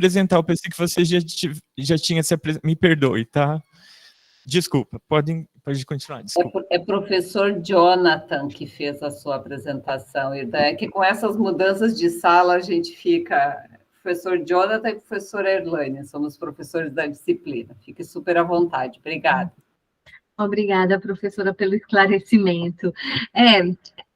apresentar, eu pensei que você já tinha se apresentado. Me perdoe, tá? Desculpa, pode continuar, desculpa. É professor Jonathan que fez a sua apresentação, e daí que com essas mudanças de sala a gente fica... Professor Jonathan e professora Erlânia, somos professores da disciplina. Fique super à vontade. Obrigada. Obrigada, professora, pelo esclarecimento.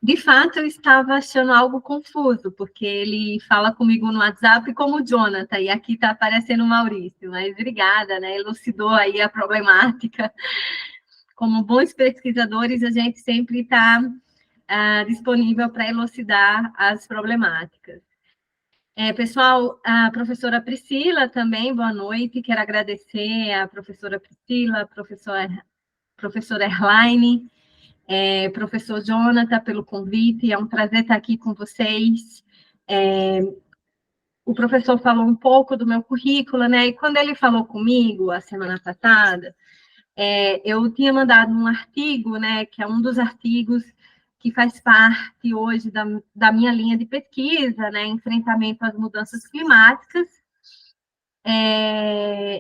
De fato, eu estava achando algo confuso, porque ele fala comigo no WhatsApp como Jonathan, e aqui está aparecendo Maurício, mas obrigada, né? Elucidou aí a problemática. Como bons pesquisadores, a gente sempre está disponível para elucidar as problemáticas. Pessoal, a professora Priscila também, boa noite. Quero agradecer à professora Priscila, a professora Erlaine, professor Jonathan, pelo convite. É um prazer estar aqui com vocês. O professor falou um pouco do meu currículo, né? E quando ele falou comigo, a semana passada, eu tinha mandado um artigo, né? Que é um dos artigos que faz parte hoje da minha linha de pesquisa, né? Enfrentamento às mudanças climáticas.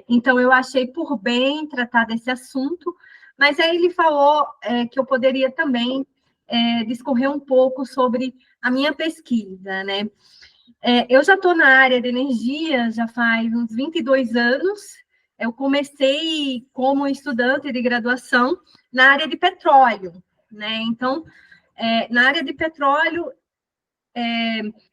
Então, eu achei por bem tratar desse assunto, mas aí ele falou que eu poderia também discorrer um pouco sobre a minha pesquisa, né? Eu já estou na área de energia já faz uns 22 anos. Eu comecei como estudante de graduação na área de petróleo, né? Então, na área de petróleo,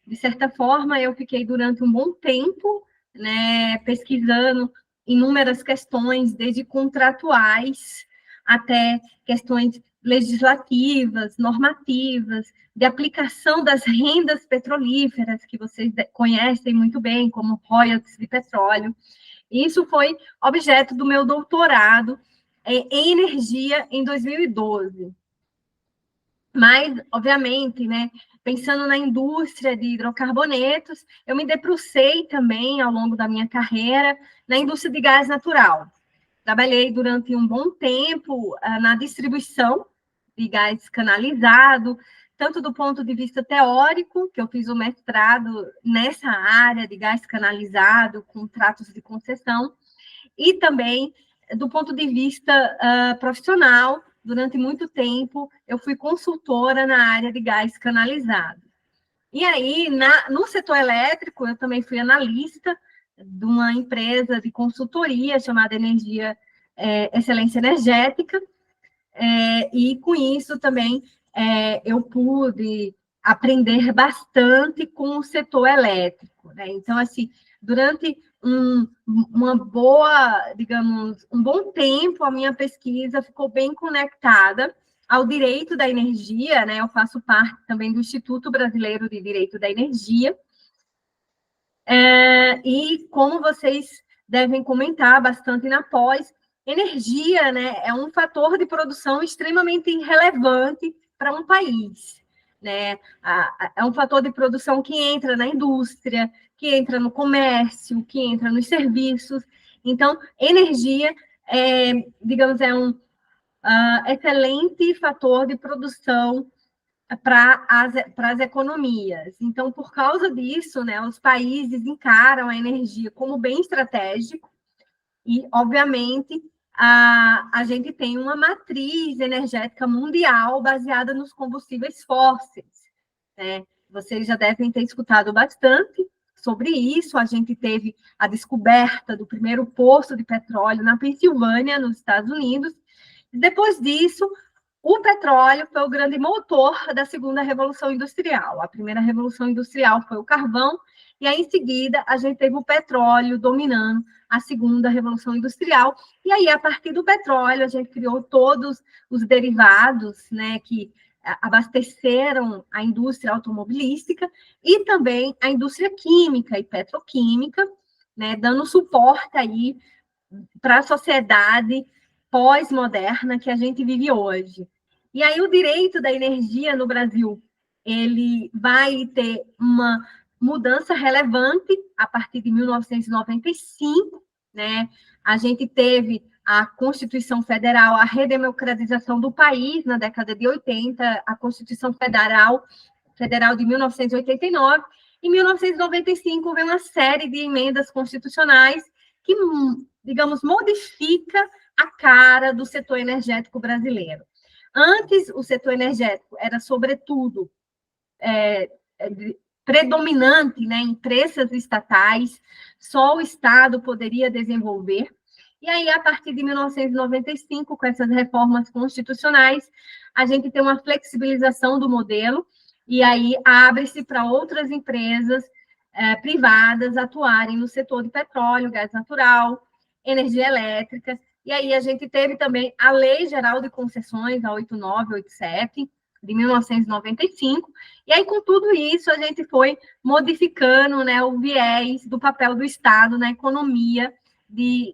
de certa forma, eu fiquei durante um bom tempo, né, pesquisando inúmeras questões, desde contratuais até questões legislativas, normativas, de aplicação das rendas petrolíferas, que vocês conhecem muito bem, como royalties de petróleo. Isso foi objeto do meu doutorado em energia em 2012. Mas, obviamente, né, pensando na indústria de hidrocarbonetos, eu me debrucei também, ao longo da minha carreira, na indústria de gás natural. Trabalhei durante um bom tempo na distribuição de gás canalizado, tanto do ponto de vista teórico, que eu fiz o mestrado nessa área de gás canalizado, contratos de concessão, e também do ponto de vista profissional. Durante muito tempo, eu fui consultora na área de gás canalizado. E aí, no setor elétrico, eu também fui analista de uma empresa de consultoria chamada Excelência Energética, e com isso também eu pude aprender bastante com o setor elétrico, né? Então, assim, durante uma boa, digamos, um bom tempo, a minha pesquisa ficou bem conectada ao direito da energia, né? Eu faço parte também do Instituto Brasileiro de Direito da Energia. E como vocês devem comentar bastante na pós, energia, né, é um fator de produção extremamente relevante para um país, né? É um fator de produção que entra na indústria, que entra no comércio, que entra nos serviços. Então, energia, digamos, é um excelente fator de produção para as economias. Então, por causa disso, né, os países encaram a energia como bem estratégico e, obviamente, a gente tem uma matriz energética mundial baseada nos combustíveis fósseis, né? Vocês já devem ter escutado bastante sobre isso. A gente teve a descoberta do primeiro poço de petróleo na Pensilvânia, nos Estados Unidos. Depois disso, o petróleo foi o grande motor da segunda revolução industrial. A primeira revolução industrial foi o carvão, e aí, em seguida, a gente teve o petróleo dominando a segunda revolução industrial. E aí, a partir do petróleo, a gente criou todos os derivados, né, que abasteceram a indústria automobilística e também a indústria química e petroquímica, né, dando suporte aí para a sociedade pós-moderna que a gente vive hoje. E aí o direito da energia no Brasil, ele vai ter uma mudança relevante a partir de 1995, né? A gente teve a Constituição Federal, a redemocratização do país na década de 80, a Constituição Federal de 1989, Em 1995, vem uma série de emendas constitucionais que, digamos, modifica a cara do setor energético brasileiro. Antes, o setor energético era, sobretudo, predominante, né, em empresas estatais, só o Estado poderia desenvolver. E aí, a partir de 1995, com essas reformas constitucionais, a gente tem uma flexibilização do modelo, e aí abre-se para outras empresas privadas atuarem no setor de petróleo, gás natural, energia elétrica. E aí a gente teve também a Lei Geral de Concessões, a 8987, de 1995, e aí com tudo isso a gente foi modificando, né, o viés do papel do Estado na economia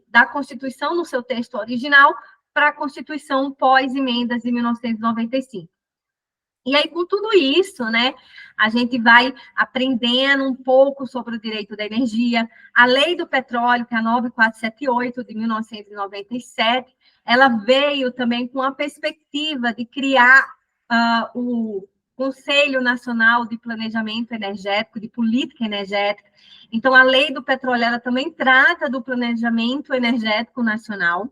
da Constituição no seu texto original para a Constituição pós-emendas de 1995. E aí, com tudo isso, né, a gente vai aprendendo um pouco sobre o direito da energia. A Lei do Petróleo, que é a 9478, de 1997, ela veio também com a perspectiva de criar o Conselho Nacional de Planejamento Energético, de Política Energética. Então, a Lei do Petróleo, ela também trata do planejamento energético nacional.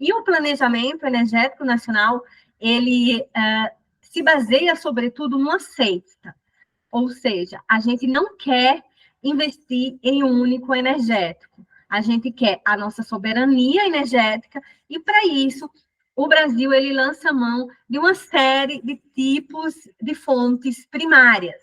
E o planejamento energético nacional, ele se baseia, sobretudo, numa cesta. Ou seja, a gente não quer investir em um único energético. A gente quer a nossa soberania energética e, para isso, o Brasil ele lança mão de uma série de tipos de fontes primárias.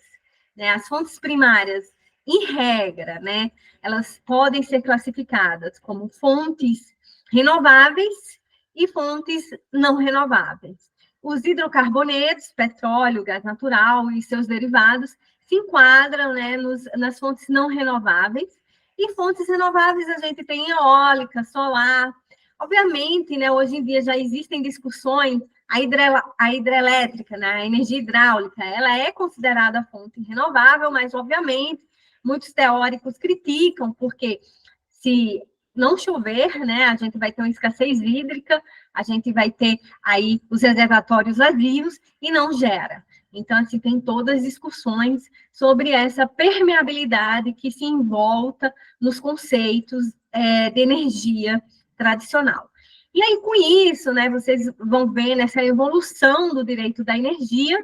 Né? As fontes primárias, em regra, né, elas podem ser classificadas como fontes renováveis e fontes não renováveis. Os hidrocarbonetos, petróleo, gás natural e seus derivados se enquadram, né, nas fontes não renováveis. E fontes renováveis a gente tem eólica, solar. Obviamente, né, hoje em dia já existem discussões, a hidrelétrica, né, a energia hidráulica, ela é considerada fonte renovável, mas, obviamente, muitos teóricos criticam, porque se não chover, né, a gente vai ter uma escassez hídrica, a gente vai ter aí os reservatórios vazios e não gera. Então, assim, tem todas as discussões sobre essa permeabilidade que se envolta nos conceitos de energia tradicional. E aí, com isso, né, vocês vão ver essa evolução do direito da energia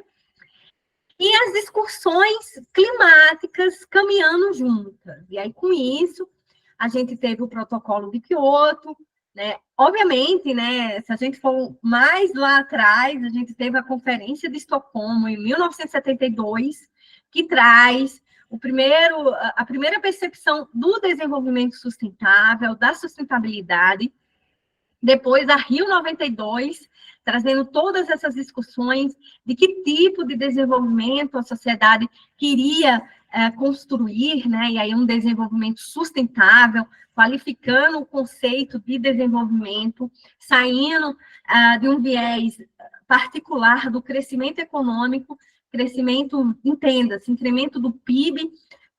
e as discussões climáticas caminhando juntas. E aí, com isso, a gente teve o protocolo de Kyoto, né? Obviamente, né, se a gente for mais lá atrás, a gente teve a Conferência de Estocolmo, em 1972, que traz a primeira percepção do desenvolvimento sustentável, da sustentabilidade. Depois, a Rio 92, trazendo todas essas discussões de que tipo de desenvolvimento a sociedade queria construir, né? E aí um desenvolvimento sustentável, qualificando o conceito de desenvolvimento, saindo de um viés particular do crescimento econômico, crescimento, entenda-se, incremento do PIB,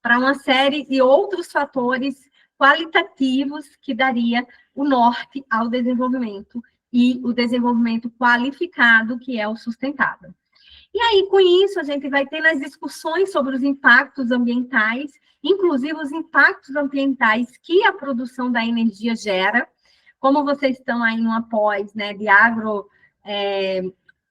para uma série de outros fatores qualitativos que daria o norte ao desenvolvimento, e o desenvolvimento qualificado, que é o sustentável. E aí, com isso, a gente vai ter nas discussões sobre os impactos ambientais, inclusive os impactos ambientais que a produção da energia gera. Como vocês estão aí numa pós, né, de agro,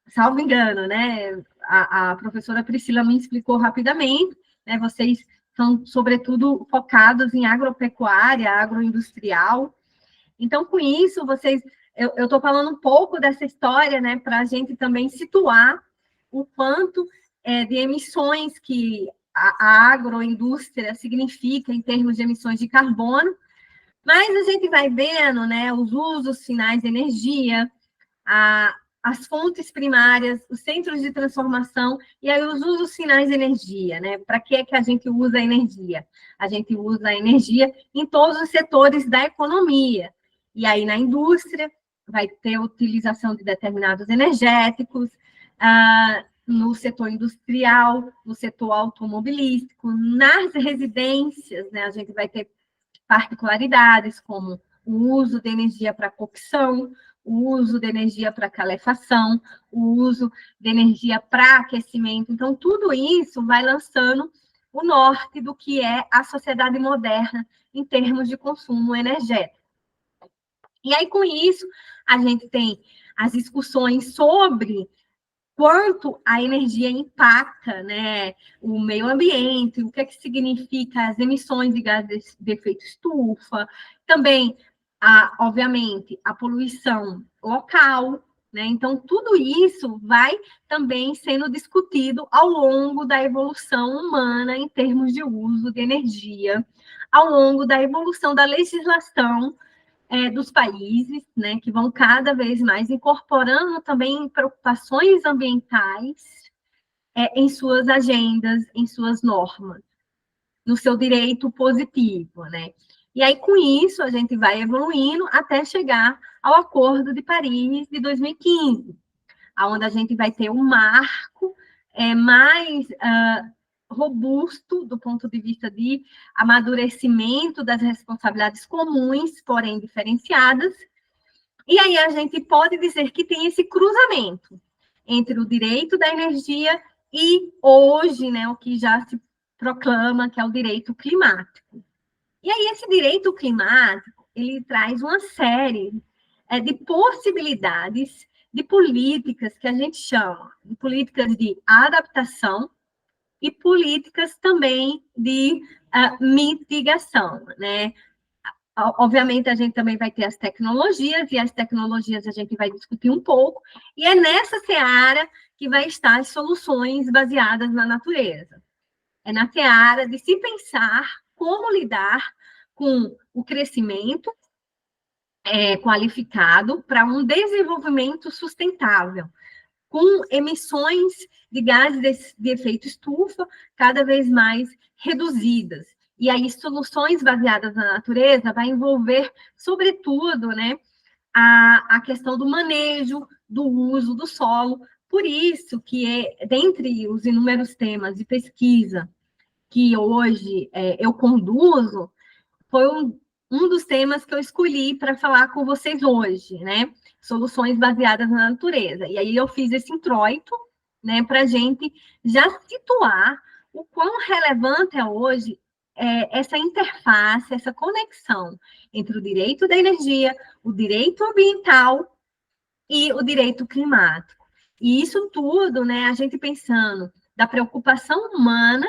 salvo engano, né, a professora Priscila me explicou rapidamente, né, vocês são, sobretudo, focados em agropecuária, agroindustrial. Então, com isso, eu estou falando um pouco dessa história, né, para a gente também situar o quanto de emissões que a agroindústria significa em termos de emissões de carbono, mas a gente vai vendo, né, os usos finais de energia, as fontes primárias, os centros de transformação e aí os usos finais de energia, né? Para que é que a gente usa a energia? A gente usa a energia em todos os setores da economia. E aí na indústria vai ter utilização de determinados energéticos, no setor industrial, no setor automobilístico, nas residências, né? A gente vai ter particularidades como o uso de energia para cocção, o uso de energia para calefação, o uso de energia para aquecimento. Então, tudo isso vai lançando o norte do que é a sociedade moderna em termos de consumo energético. E aí, com isso, a gente tem as discussões sobre quanto a energia impacta, né, o meio ambiente, o que é que significa as emissões de gases de efeito estufa, também, obviamente, a poluição local, né? Então, tudo isso vai também sendo discutido ao longo da evolução humana em termos de uso de energia, ao longo da evolução da legislação dos países, né, que vão cada vez mais incorporando também preocupações ambientais em suas agendas, em suas normas, no seu direito positivo, né? E aí, com isso, a gente vai evoluindo até chegar ao Acordo de Paris de 2015, onde a gente vai ter um marco mais robusto do ponto de vista de amadurecimento das responsabilidades comuns, porém diferenciadas. E aí a gente pode dizer que tem esse cruzamento entre o direito da energia e hoje, né, o que já se proclama que é o direito climático. E aí esse direito climático, ele traz uma série de possibilidades de políticas que a gente chama de políticas de adaptação e políticas também de mitigação, né? Obviamente, a gente também vai ter as tecnologias, e as tecnologias a gente vai discutir um pouco, e é nessa seara que vai estar as soluções baseadas na natureza. É na seara de se pensar como lidar com o crescimento qualificado para um desenvolvimento sustentável, com emissões de gases de efeito estufa cada vez mais reduzidas. E aí, soluções baseadas na natureza vai envolver, sobretudo, né, a questão do manejo, do uso do solo. Por isso que, dentre os inúmeros temas de pesquisa que hoje eu conduzo, foi um dos temas que eu escolhi para falar com vocês hoje, né? Soluções baseadas na natureza. E aí eu fiz esse introito, né, para a gente já situar o quão relevante é hoje essa interface, essa conexão entre o direito da energia, o direito ambiental e o direito climático. E isso tudo, né, a gente pensando da preocupação humana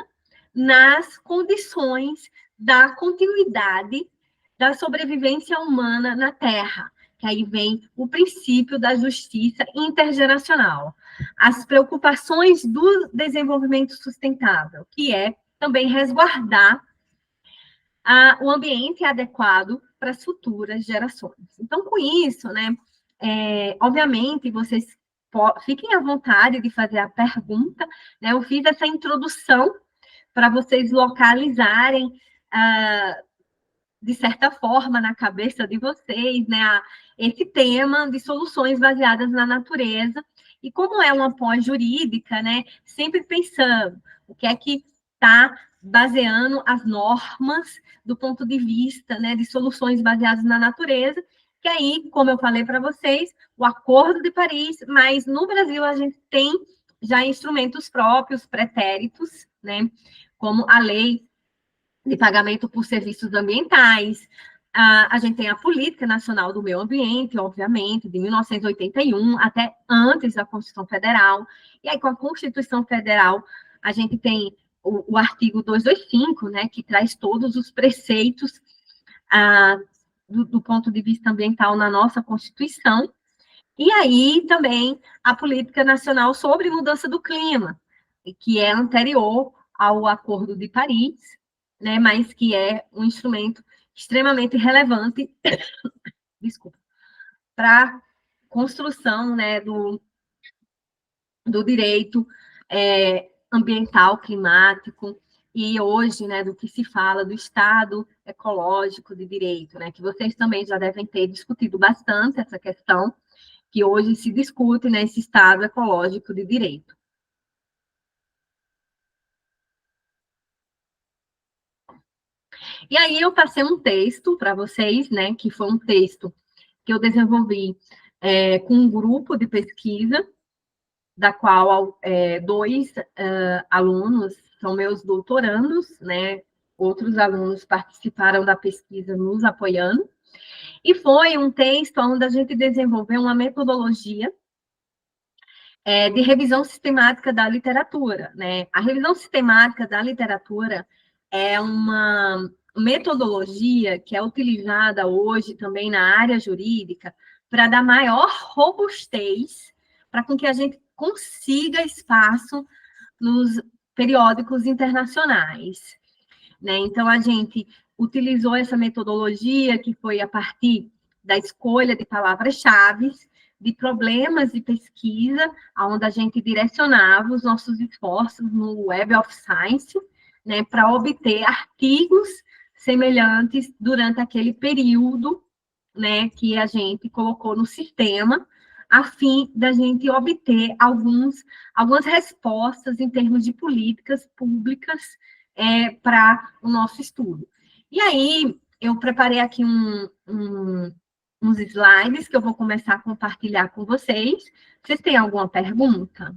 nas condições da continuidade da sobrevivência humana na Terra, que aí vem o princípio da justiça intergeracional, as preocupações do desenvolvimento sustentável, que é também resguardar o ambiente adequado para as futuras gerações. Então, com isso, né, obviamente, vocês fiquem à vontade de fazer a pergunta, né, eu fiz essa introdução para vocês localizarem de certa forma, na cabeça de vocês, né, esse tema de soluções baseadas na natureza, e como é uma pós-jurídica, né, sempre pensando o que é que está baseando as normas do ponto de vista, né, de soluções baseadas na natureza, que aí, como eu falei para vocês, o Acordo de Paris, mas no Brasil a gente tem já instrumentos próprios, pretéritos, né, como a lei de pagamento por serviços ambientais. A gente tem a Política Nacional do Meio Ambiente, obviamente, de 1981, até antes da Constituição Federal. E aí, com a Constituição Federal, a gente tem o artigo 225, né, que traz todos os preceitos do ponto de vista ambiental na nossa Constituição. E aí, também, a Política Nacional sobre Mudança do Clima, que é anterior ao Acordo de Paris, né, mas que é um instrumento extremamente relevante, desculpa, para construção, né, do direito ambiental, climático, e hoje, né, do que se fala do Estado ecológico de direito, né, que vocês também já devem ter discutido bastante essa questão, que hoje se discute, né, esse Estado ecológico de direito. E aí eu passei um texto para vocês, né, que foi um texto que eu desenvolvi com um grupo de pesquisa, da qual dois alunos são meus doutorandos, né? Outros alunos participaram da pesquisa nos apoiando. E foi um texto onde a gente desenvolveu uma metodologia de revisão sistemática da literatura, né? A revisão sistemática da literatura é uma metodologia que é utilizada hoje também na área jurídica para dar maior robustez para com que a gente consiga espaço nos periódicos internacionais, né? Então, a gente utilizou essa metodologia que foi a partir da escolha de palavras-chave, de problemas de pesquisa, onde a gente direcionava os nossos esforços no Web of Science, né, para obter artigos semelhantes durante aquele período, né, que a gente colocou no sistema, a fim da gente obter algumas respostas em termos de políticas públicas para o nosso estudo. E aí, eu preparei aqui uns slides que eu vou começar a compartilhar com vocês. Vocês têm alguma pergunta?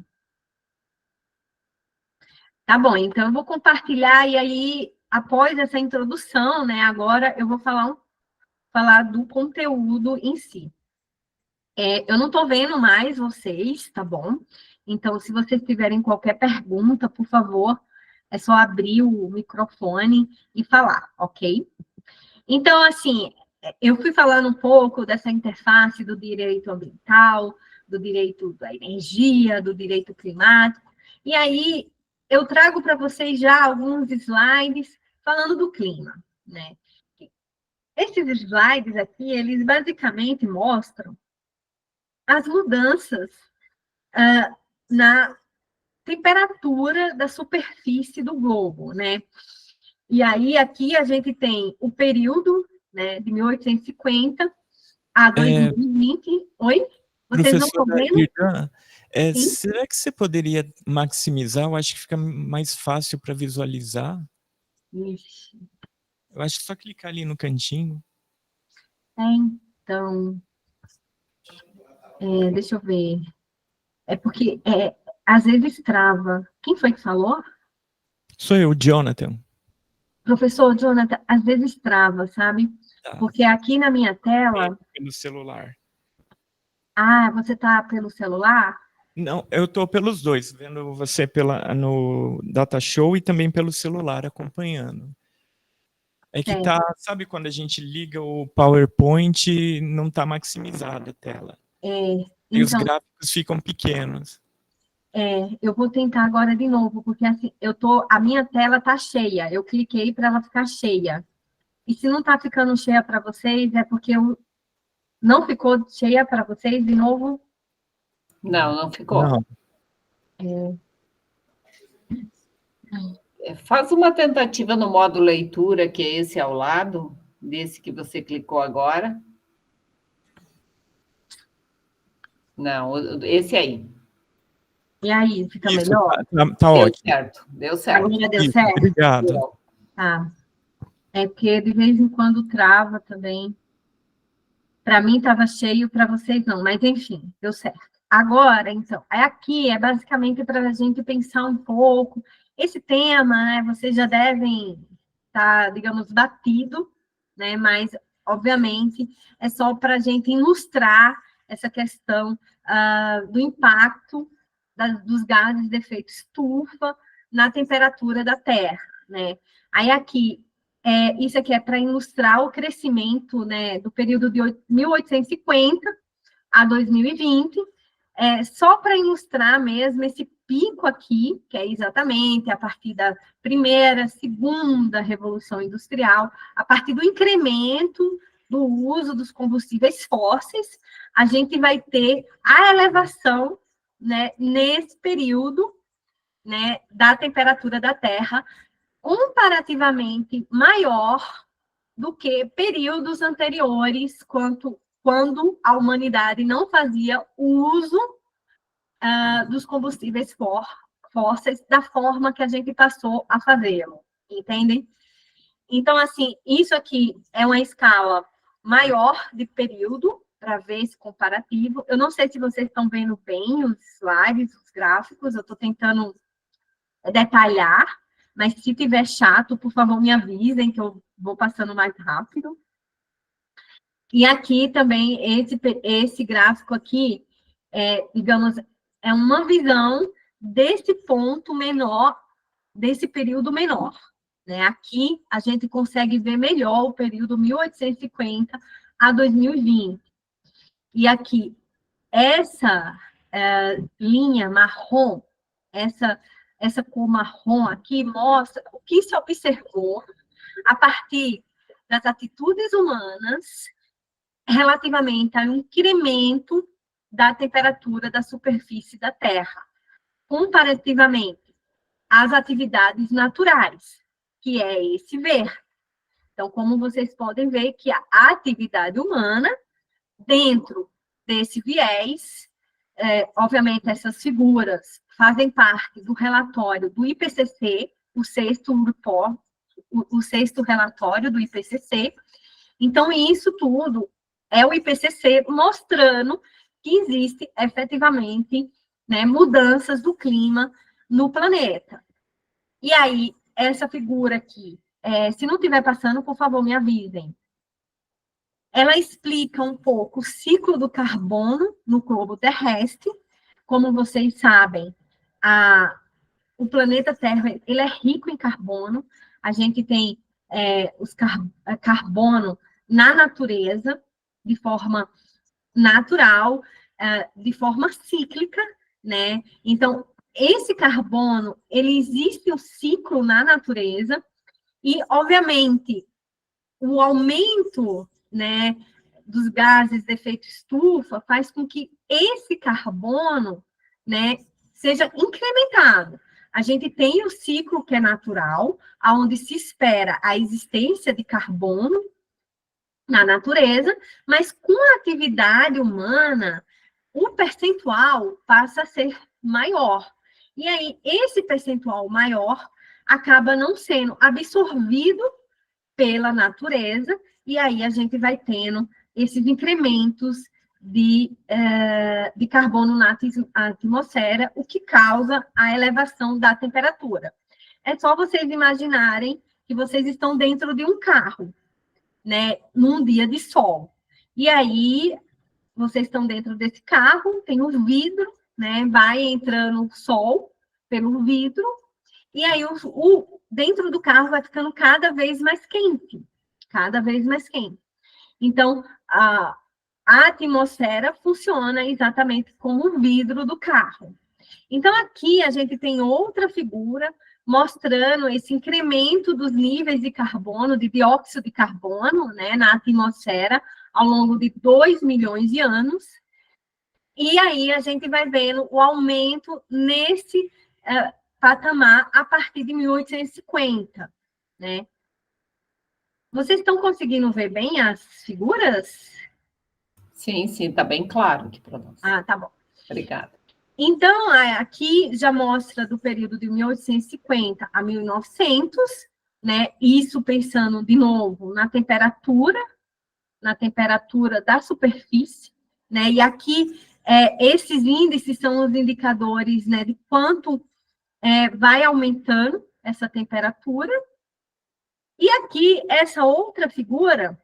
Tá bom, então eu vou compartilhar, e aí, após essa introdução, né, agora eu vou falar do conteúdo em si. Eu não estou vendo mais vocês, tá bom? Então, se vocês tiverem qualquer pergunta, por favor, é só abrir o microfone e falar, ok? Então, assim, eu fui falando um pouco dessa interface do direito ambiental, do direito da energia, do direito climático, e aí eu trago para vocês já alguns slides falando do clima, né? Esses slides aqui, eles basicamente mostram as mudanças na temperatura da superfície do globo, né? E aí, aqui a gente tem o período, né, de 1850 a 2020. Oi? Vocês não estão vendo? Irdan, será que você poderia maximizar? Eu acho que fica mais fácil para visualizar. Ixi. Eu acho que só clicar ali no cantinho. Então, deixa eu ver. É porque, às vezes, trava. Quem foi que falou? Sou eu, Jonathan. Professor Jonathan, às vezes trava, sabe? Tá. Porque aqui na minha tela... Pelo celular. Ah, você está pelo celular? Não, eu estou pelos dois, vendo você no Data Show e também pelo celular acompanhando. É que tá, sabe quando a gente liga o PowerPoint e não está maximizada a tela. E os gráficos ficam pequenos. Eu vou tentar agora de novo, porque assim, a minha tela está cheia. Eu cliquei para ela ficar cheia. E se não está ficando cheia para vocês, é porque não ficou cheia para vocês de novo? Não ficou. Não. Faz uma tentativa no modo leitura, que é esse ao lado, desse que você clicou agora. Não, esse aí. E aí, fica melhor? Tá ótimo. Deu certo. Agora deu certo? Obrigado. Tá. É porque de vez em quando trava também. Para mim estava cheio, para vocês não, mas enfim, deu certo. Agora, então, aqui é basicamente para a gente pensar um pouco. Esse tema, né, vocês já devem estar, digamos, batido, né, mas, obviamente, é só para a gente ilustrar essa questão do impacto dos gases de efeito estufa na temperatura da Terra, né? Aí aqui, isso aqui é para ilustrar o crescimento, né, do período de 1850 a 2020, só para ilustrar mesmo esse pico aqui, que é exatamente a partir da primeira, segunda Revolução Industrial, a partir do incremento do uso dos combustíveis fósseis, a gente vai ter a elevação, né, nesse período, né, da temperatura da Terra, comparativamente maior do que períodos anteriores, quando a humanidade não fazia uso dos combustíveis fósseis da forma que a gente passou a fazê-lo, entendem? Então, assim, isso aqui é uma escala maior de período, para ver esse comparativo. Eu não sei se vocês estão vendo bem os slides, os gráficos, eu estou tentando detalhar, mas se tiver chato, por favor, me avisem, que eu vou passando mais rápido. E aqui também, esse gráfico aqui, digamos, é uma visão desse ponto menor, desse período menor. Né? Aqui, a gente consegue ver melhor o período 1850 a 2020. E aqui, essa linha marrom, essa cor marrom aqui, mostra o que se observou a partir das atitudes humanas relativamente ao incremento da temperatura da superfície da Terra, comparativamente às atividades naturais, que é esse verde. Então, como vocês podem ver que a atividade humana, dentro desse viés, obviamente essas figuras fazem parte do relatório do IPCC, o sexto relatório do IPCC. Então, isso tudo é o IPCC mostrando que existe efetivamente, né, mudanças do clima no planeta. E aí, essa figura aqui, se não estiver passando, por favor, me avisem. Ela explica um pouco o ciclo do carbono no globo terrestre. Como vocês sabem, o planeta Terra ele é rico em carbono. A gente tem carbono na natureza, de forma natural, de forma cíclica, né? Então, esse carbono, ele existe um ciclo na natureza e, obviamente, o aumento, né, dos gases de efeito estufa faz com que esse carbono, né, seja incrementado. A gente tem o ciclo que é natural, onde se espera a existência de carbono na natureza, mas com a atividade humana, o percentual passa a ser maior. E aí, esse percentual maior acaba não sendo absorvido pela natureza, e aí a gente vai tendo esses incrementos de carbono na atmosfera, o que causa a elevação da temperatura. É só vocês imaginarem que vocês estão dentro de um carro, né, num dia de sol. E aí, vocês estão dentro desse carro, tem um vidro, né, vai entrando o sol pelo vidro, e aí dentro do carro vai ficando cada vez mais quente, cada vez mais quente. Então, a atmosfera funciona exatamente como o vidro do carro. Então, aqui a gente tem outra figura mostrando esse incremento dos níveis de carbono, de dióxido de carbono, né, na atmosfera ao longo de 2 milhões de anos. E aí a gente vai vendo o aumento nesse patamar a partir de 1850, né? Vocês estão conseguindo ver bem as figuras? Sim, está bem claro aqui para nós. Ah, tá bom. Obrigada. Então, aqui já mostra do período de 1850 a 1900, né? Isso pensando, de novo, na temperatura da superfície, né? E aqui, esses índices são os indicadores, né, de quanto vai aumentando essa temperatura. E aqui, essa outra figura,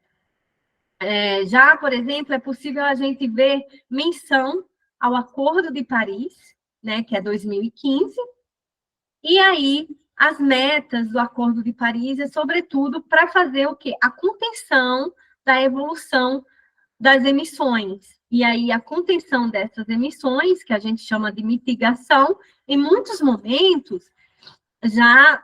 já, por exemplo, é possível a gente ver menção ao Acordo de Paris, né, que é 2015, e aí as metas do Acordo de Paris é, sobretudo, para fazer o quê? A contenção da evolução das emissões. E aí a contenção dessas emissões, que a gente chama de mitigação, em muitos momentos já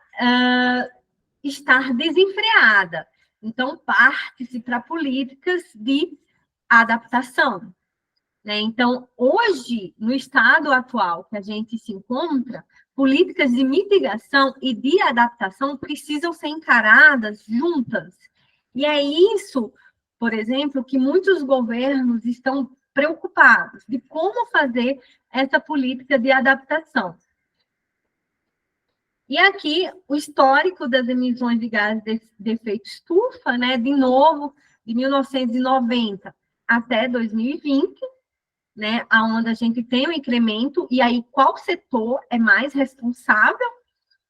está desenfreada. Então, parte-se para políticas de adaptação. Né? Então, hoje, no estado atual que a gente se encontra, políticas de mitigação e de adaptação precisam ser encaradas juntas. E é isso, por exemplo, que muitos governos estão preocupados, de como fazer essa política de adaptação. E aqui, o histórico das emissões de gases de efeito estufa, né, de novo, de 1990 até 2020, né, onde a gente tem um incremento, e aí qual setor é mais responsável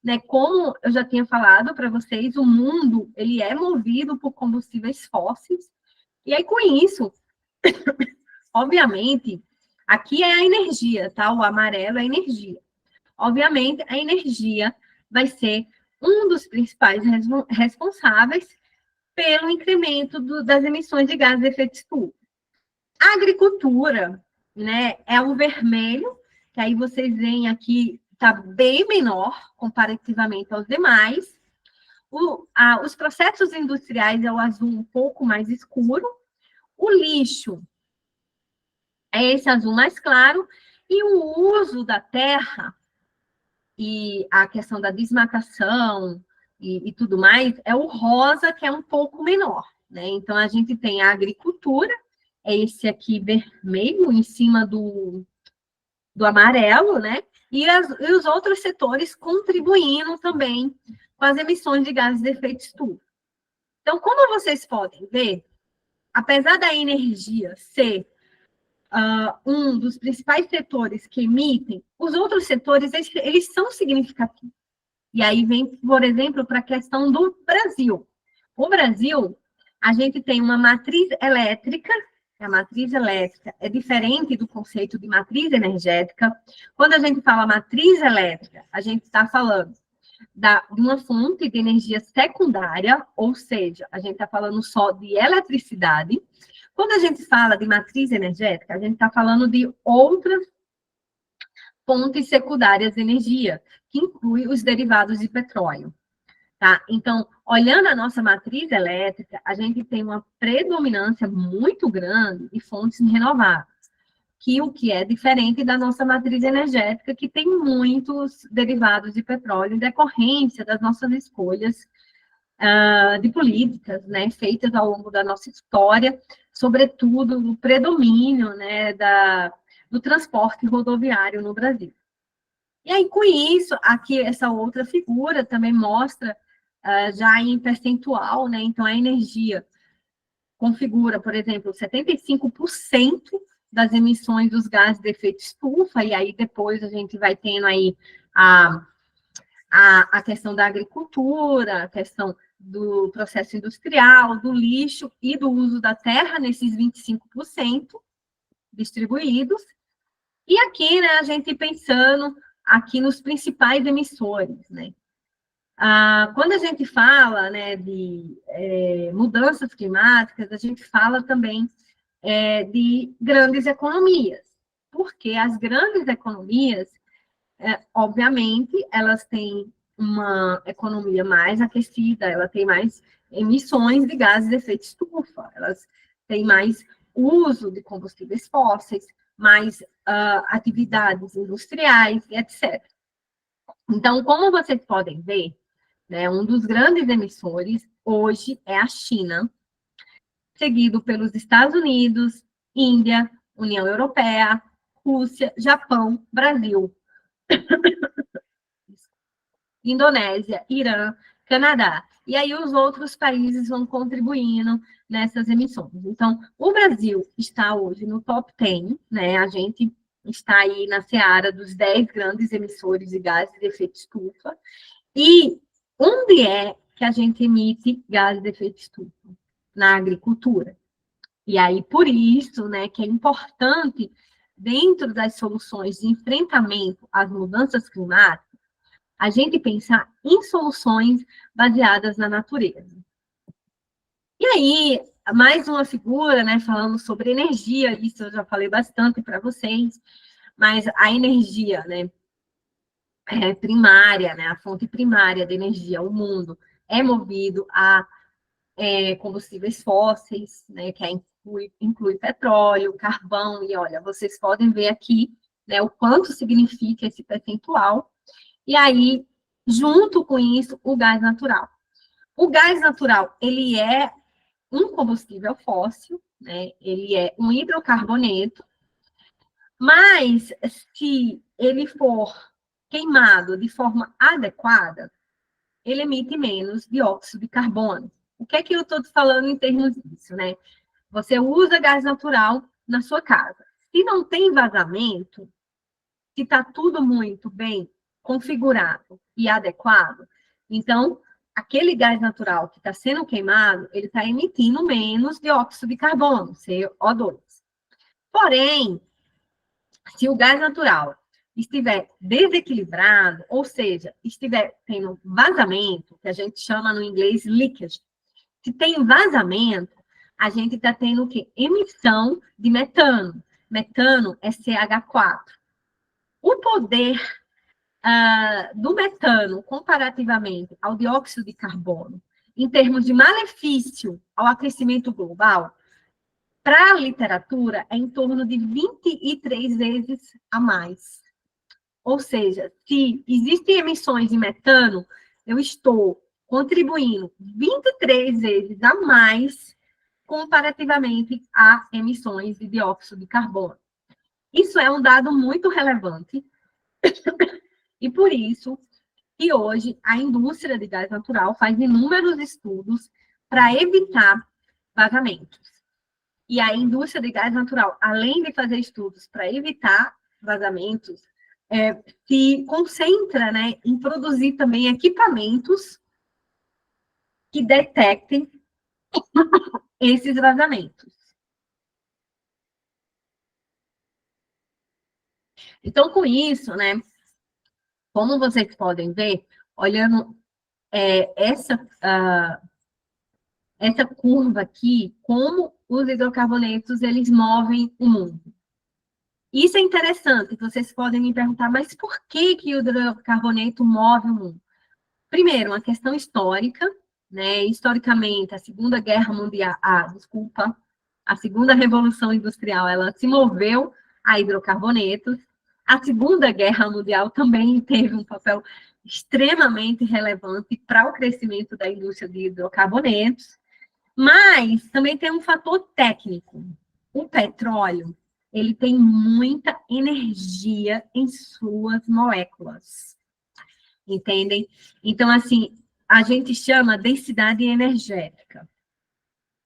né, como eu já tinha falado para vocês, o mundo, ele é movido por combustíveis fósseis, e aí, com isso, obviamente, aqui é a energia, tá? O amarelo é a energia. Obviamente, a energia vai ser um dos principais responsáveis pelo incremento das emissões de gases de efeito estufa. A agricultura, né, é o vermelho, que aí vocês veem aqui, está bem menor comparativamente aos demais. Os processos industriais é o azul um pouco mais escuro. O lixo é esse azul mais claro. E o uso da terra e a questão da desmatação e tudo mais é o rosa, que é um pouco menor, né? Então, a gente tem a agricultura, é esse aqui vermelho em cima do amarelo, né? E os outros setores contribuindo também com as emissões de gases de efeito estufa. Então, como vocês podem ver, apesar da energia ser um dos principais setores que emitem, os outros setores, eles são significativos. E aí vem, por exemplo, para a questão do Brasil. O Brasil, a gente tem uma matriz elétrica. A matriz elétrica é diferente do conceito de matriz energética. Quando a gente fala matriz elétrica, a gente está falando de uma fonte de energia secundária, ou seja, a gente está falando só de eletricidade. Quando a gente fala de matriz energética, a gente está falando de outras fontes secundárias de energia, que inclui os derivados de petróleo. Tá? Então, olhando a nossa matriz elétrica, a gente tem uma predominância muito grande de fontes renováveis, o que é diferente da nossa matriz energética, que tem muitos derivados de petróleo em decorrência das nossas escolhas de políticas, né, feitas ao longo da nossa história, sobretudo no predomínio, né, do transporte rodoviário no Brasil. E aí, com isso, aqui essa outra figura também mostra já em percentual, né? Então, a energia configura, por exemplo, 75% das emissões dos gases de efeito estufa, e aí depois a gente vai tendo aí a questão da agricultura, a questão do processo industrial, do lixo e do uso da terra, nesses 25% distribuídos. E aqui, né, a gente pensando aqui nos principais emissores, né? Quando a gente fala, né, de mudanças climáticas, a gente fala também de grandes economias, porque as grandes economias, obviamente, elas têm uma economia mais aquecida, ela tem mais emissões de gases de efeito estufa, elas têm mais uso de combustíveis fósseis, mais atividades industriais, etc. Então, como vocês podem ver, né, um dos grandes emissores hoje é a China, seguido pelos Estados Unidos, Índia, União Europeia, Rússia, Japão, Brasil, Indonésia, Irã, Canadá. E aí os outros países vão contribuindo nessas emissões. Então, o Brasil está hoje no top 10, né? A gente está aí na seara dos 10 grandes emissores de gases de efeito estufa. E onde é que a gente emite gases de efeito estufa? Na agricultura. E aí, por isso, né, que é importante, dentro das soluções de enfrentamento às mudanças climáticas, a gente pensar em soluções baseadas na natureza. E aí, mais uma figura, né, falando sobre energia, isso eu já falei bastante para vocês, mas a energia, né, primária, né, a fonte primária de energia, o mundo, é movido a combustíveis fósseis, né, que inclui petróleo, carvão, e olha, vocês podem ver aqui, né, o quanto significa esse percentual, e aí, junto com isso, o gás natural. O gás natural, ele é um combustível fóssil, né, ele é um hidrocarboneto, mas se ele for queimado de forma adequada, ele emite menos dióxido de carbono. O que é que eu estou falando em termos disso, né? Você usa gás natural na sua casa. Se não tem vazamento, se está tudo muito bem configurado e adequado, então, aquele gás natural que está sendo queimado, ele está emitindo menos dióxido de carbono, CO2. Porém, se o gás natural estiver desequilibrado, ou seja, estiver tendo vazamento, que a gente chama no inglês leakage, se tem vazamento, a gente está tendo o quê? Emissão de metano. Metano é CH4. O poder do metano, comparativamente ao dióxido de carbono, em termos de malefício ao aquecimento global, para a literatura, é em torno de 23 vezes a mais. Ou seja, se existem emissões de metano, eu estou contribuindo 23 vezes a mais comparativamente a emissões de dióxido de carbono. Isso é um dado muito relevante e por isso que hoje a indústria de gás natural faz inúmeros estudos para evitar vazamentos. E a indústria de gás natural, além de fazer estudos para evitar vazamentos, se concentra, né, em produzir também equipamentos que detectem esses vazamentos. Então, com isso, né, como vocês podem ver, olhando essa curva aqui, como os hidrocarbonetos, eles movem o mundo. Isso é interessante, vocês podem me perguntar, mas por que o hidrocarboneto move o mundo? Primeiro, uma questão histórica, né? Historicamente, a Segunda Guerra Mundial, a Segunda Revolução Industrial, ela se moveu a hidrocarbonetos. A Segunda Guerra Mundial também teve um papel extremamente relevante para o crescimento da indústria de hidrocarbonetos, mas também tem um fator técnico. O petróleo, ele tem muita energia em suas moléculas. Entendem? Então, assim, a gente chama densidade energética.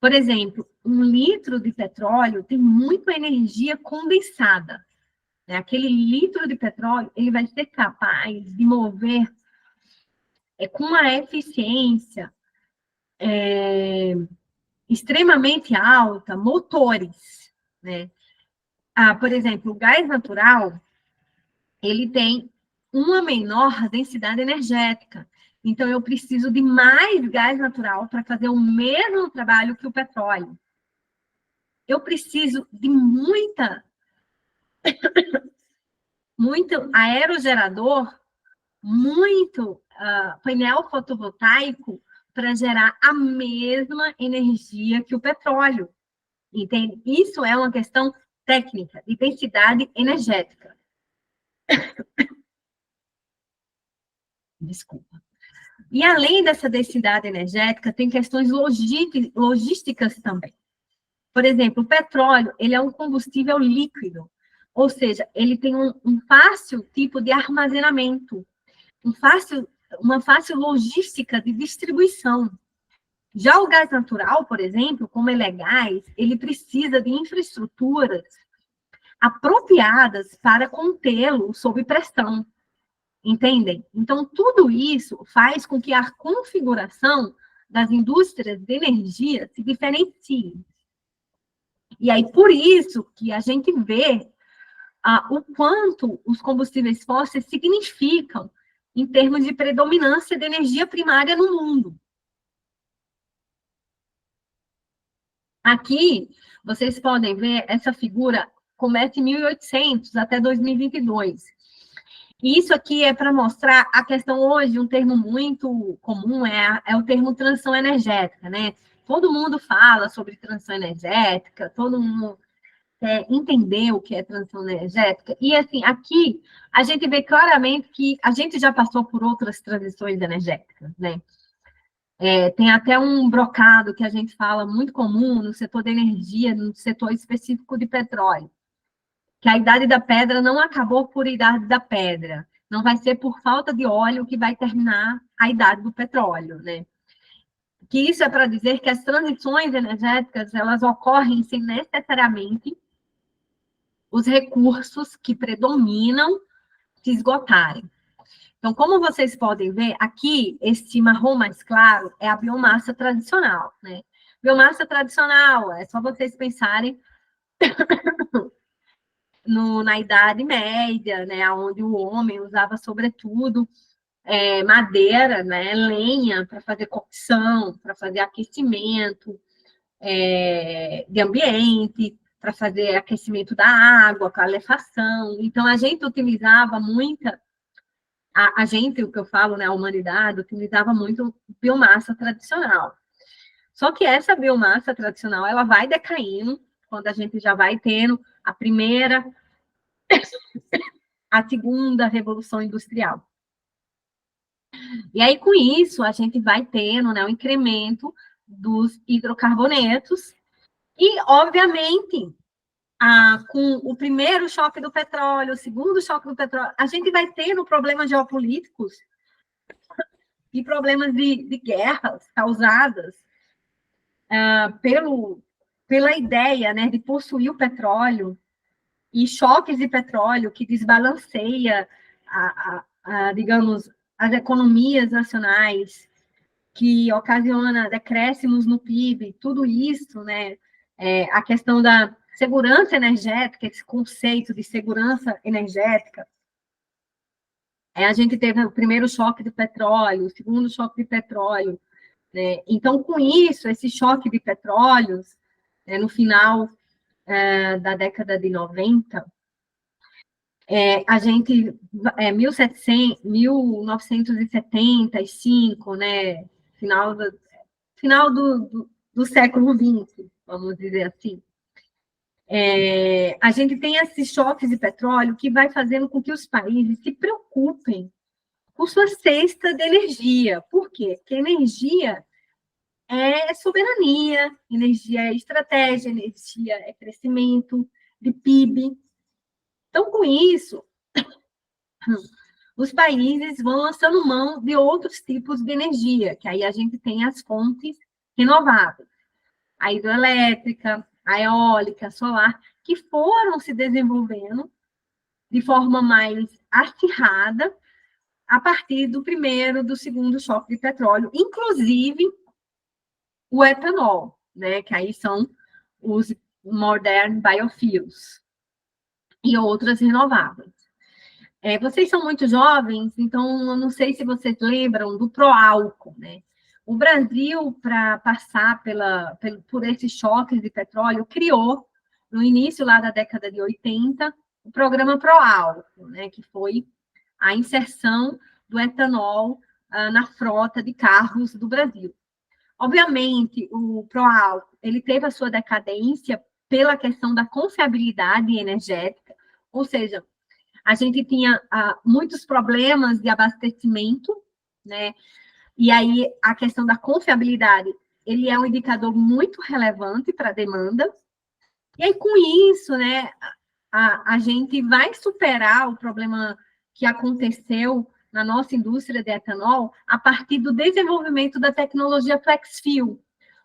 Por exemplo, 1 litro de petróleo tem muita energia condensada. Né? Aquele litro de petróleo, ele vai ser capaz de mover com uma eficiência extremamente alta motores. Né? Por exemplo, o gás natural, ele tem uma menor densidade energética. Então, eu preciso de mais gás natural para fazer o mesmo trabalho que o petróleo. Eu preciso de muito aerogerador, muito painel fotovoltaico para gerar a mesma energia que o petróleo. Entende? Isso é uma questão técnica, de densidade energética. Desculpa. E além dessa densidade energética, tem questões logísticas também. Por exemplo, o petróleo, ele é um combustível líquido, ou seja, ele tem um fácil tipo de armazenamento, uma fácil logística de distribuição. Já o gás natural, por exemplo, como ele é gás, ele precisa de infraestruturas apropriadas para contê-lo sob pressão. Entendem? Então, tudo isso faz com que a configuração das indústrias de energia se diferencie. E aí, por isso que a gente vê o quanto os combustíveis fósseis significam em termos de predominância de energia primária no mundo. Aqui, vocês podem ver, essa figura começa em 1800 até 2022. E isso aqui é para mostrar a questão hoje, um termo muito comum é o termo transição energética, né? Todo mundo fala sobre transição energética, todo mundo quer entender o que é transição energética. E, assim, aqui a gente vê claramente que a gente já passou por outras transições energéticas, né? Tem até um brocado que a gente fala muito comum no setor da energia, no setor específico de petróleo, que a idade da pedra não acabou por idade da pedra. Não vai ser por falta de óleo que vai terminar a idade do petróleo, né? Que isso é para dizer que as transições energéticas, elas ocorrem sem necessariamente os recursos que predominam se esgotarem. Então, como vocês podem ver, aqui, este marrom mais claro é a biomassa tradicional, né? Biomassa tradicional, é só vocês pensarem na Idade Média, né? Onde o homem usava, sobretudo, madeira, né? Lenha, para fazer cocção, para fazer aquecimento de ambiente, para fazer aquecimento da água, calefação. Então, a gente utilizava muita... A gente, o que eu falo, né, a humanidade, utilizava muito biomassa tradicional. Só que essa biomassa tradicional, ela vai decaindo quando a gente já vai tendo a primeira, a segunda revolução industrial. E aí, com isso, a gente vai tendo, né, o incremento dos hidrocarbonetos e, obviamente, com o primeiro choque do petróleo, o segundo choque do petróleo, a gente vai tendo problemas geopolíticos e problemas de guerras causadas pela ideia, né, de possuir o petróleo e choques de petróleo que desbalanceia, digamos, as economias nacionais, que ocasiona decréscimos no PIB, tudo isso, né, a questão da segurança energética, esse conceito de segurança energética. A gente teve o primeiro choque de petróleo, o segundo choque de petróleo, né? Então, com isso, esse choque de petróleos, no final da década de 90, a gente, 1975, né? Final do século XX, vamos dizer assim. A gente tem esses choques de petróleo que vai fazendo com que os países se preocupem com sua cesta de energia. Por quê? Porque energia é soberania, energia é estratégia, energia é crescimento de PIB. Então, com isso, os países vão lançando mão de outros tipos de energia, que aí a gente tem as fontes renováveis. A hidroelétrica, a eólica, a solar, que foram se desenvolvendo de forma mais acirrada a partir do primeiro, do segundo choque de petróleo, inclusive o etanol, né? Que aí são os modern biofuels e outras renováveis. Vocês são muito jovens, então eu não sei se vocês lembram do Proálcool, né? O Brasil, para passar por esses choques de petróleo, criou, no início lá da década de 80, o programa Proálcool, né? Que foi a inserção do etanol na frota de carros do Brasil. Obviamente, o Proálcool, ele teve a sua decadência pela questão da confiabilidade energética, ou seja, a gente tinha muitos problemas de abastecimento, né? E aí a questão da confiabilidade, ele é um indicador muito relevante para a demanda. E aí, com isso, né, a gente vai superar o problema que aconteceu na nossa indústria de etanol a partir do desenvolvimento da tecnologia flex fuel.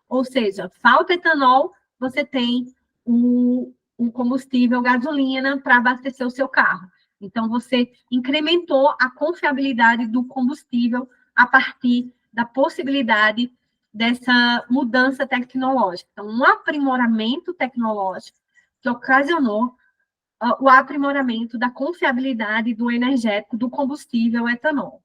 Ou seja, falta etanol, você tem o combustível gasolina para abastecer o seu carro. Então, você incrementou a confiabilidade do combustível a partir da possibilidade dessa mudança tecnológica. Então, um aprimoramento tecnológico que ocasionou o aprimoramento da confiabilidade do energético, do combustível etanol.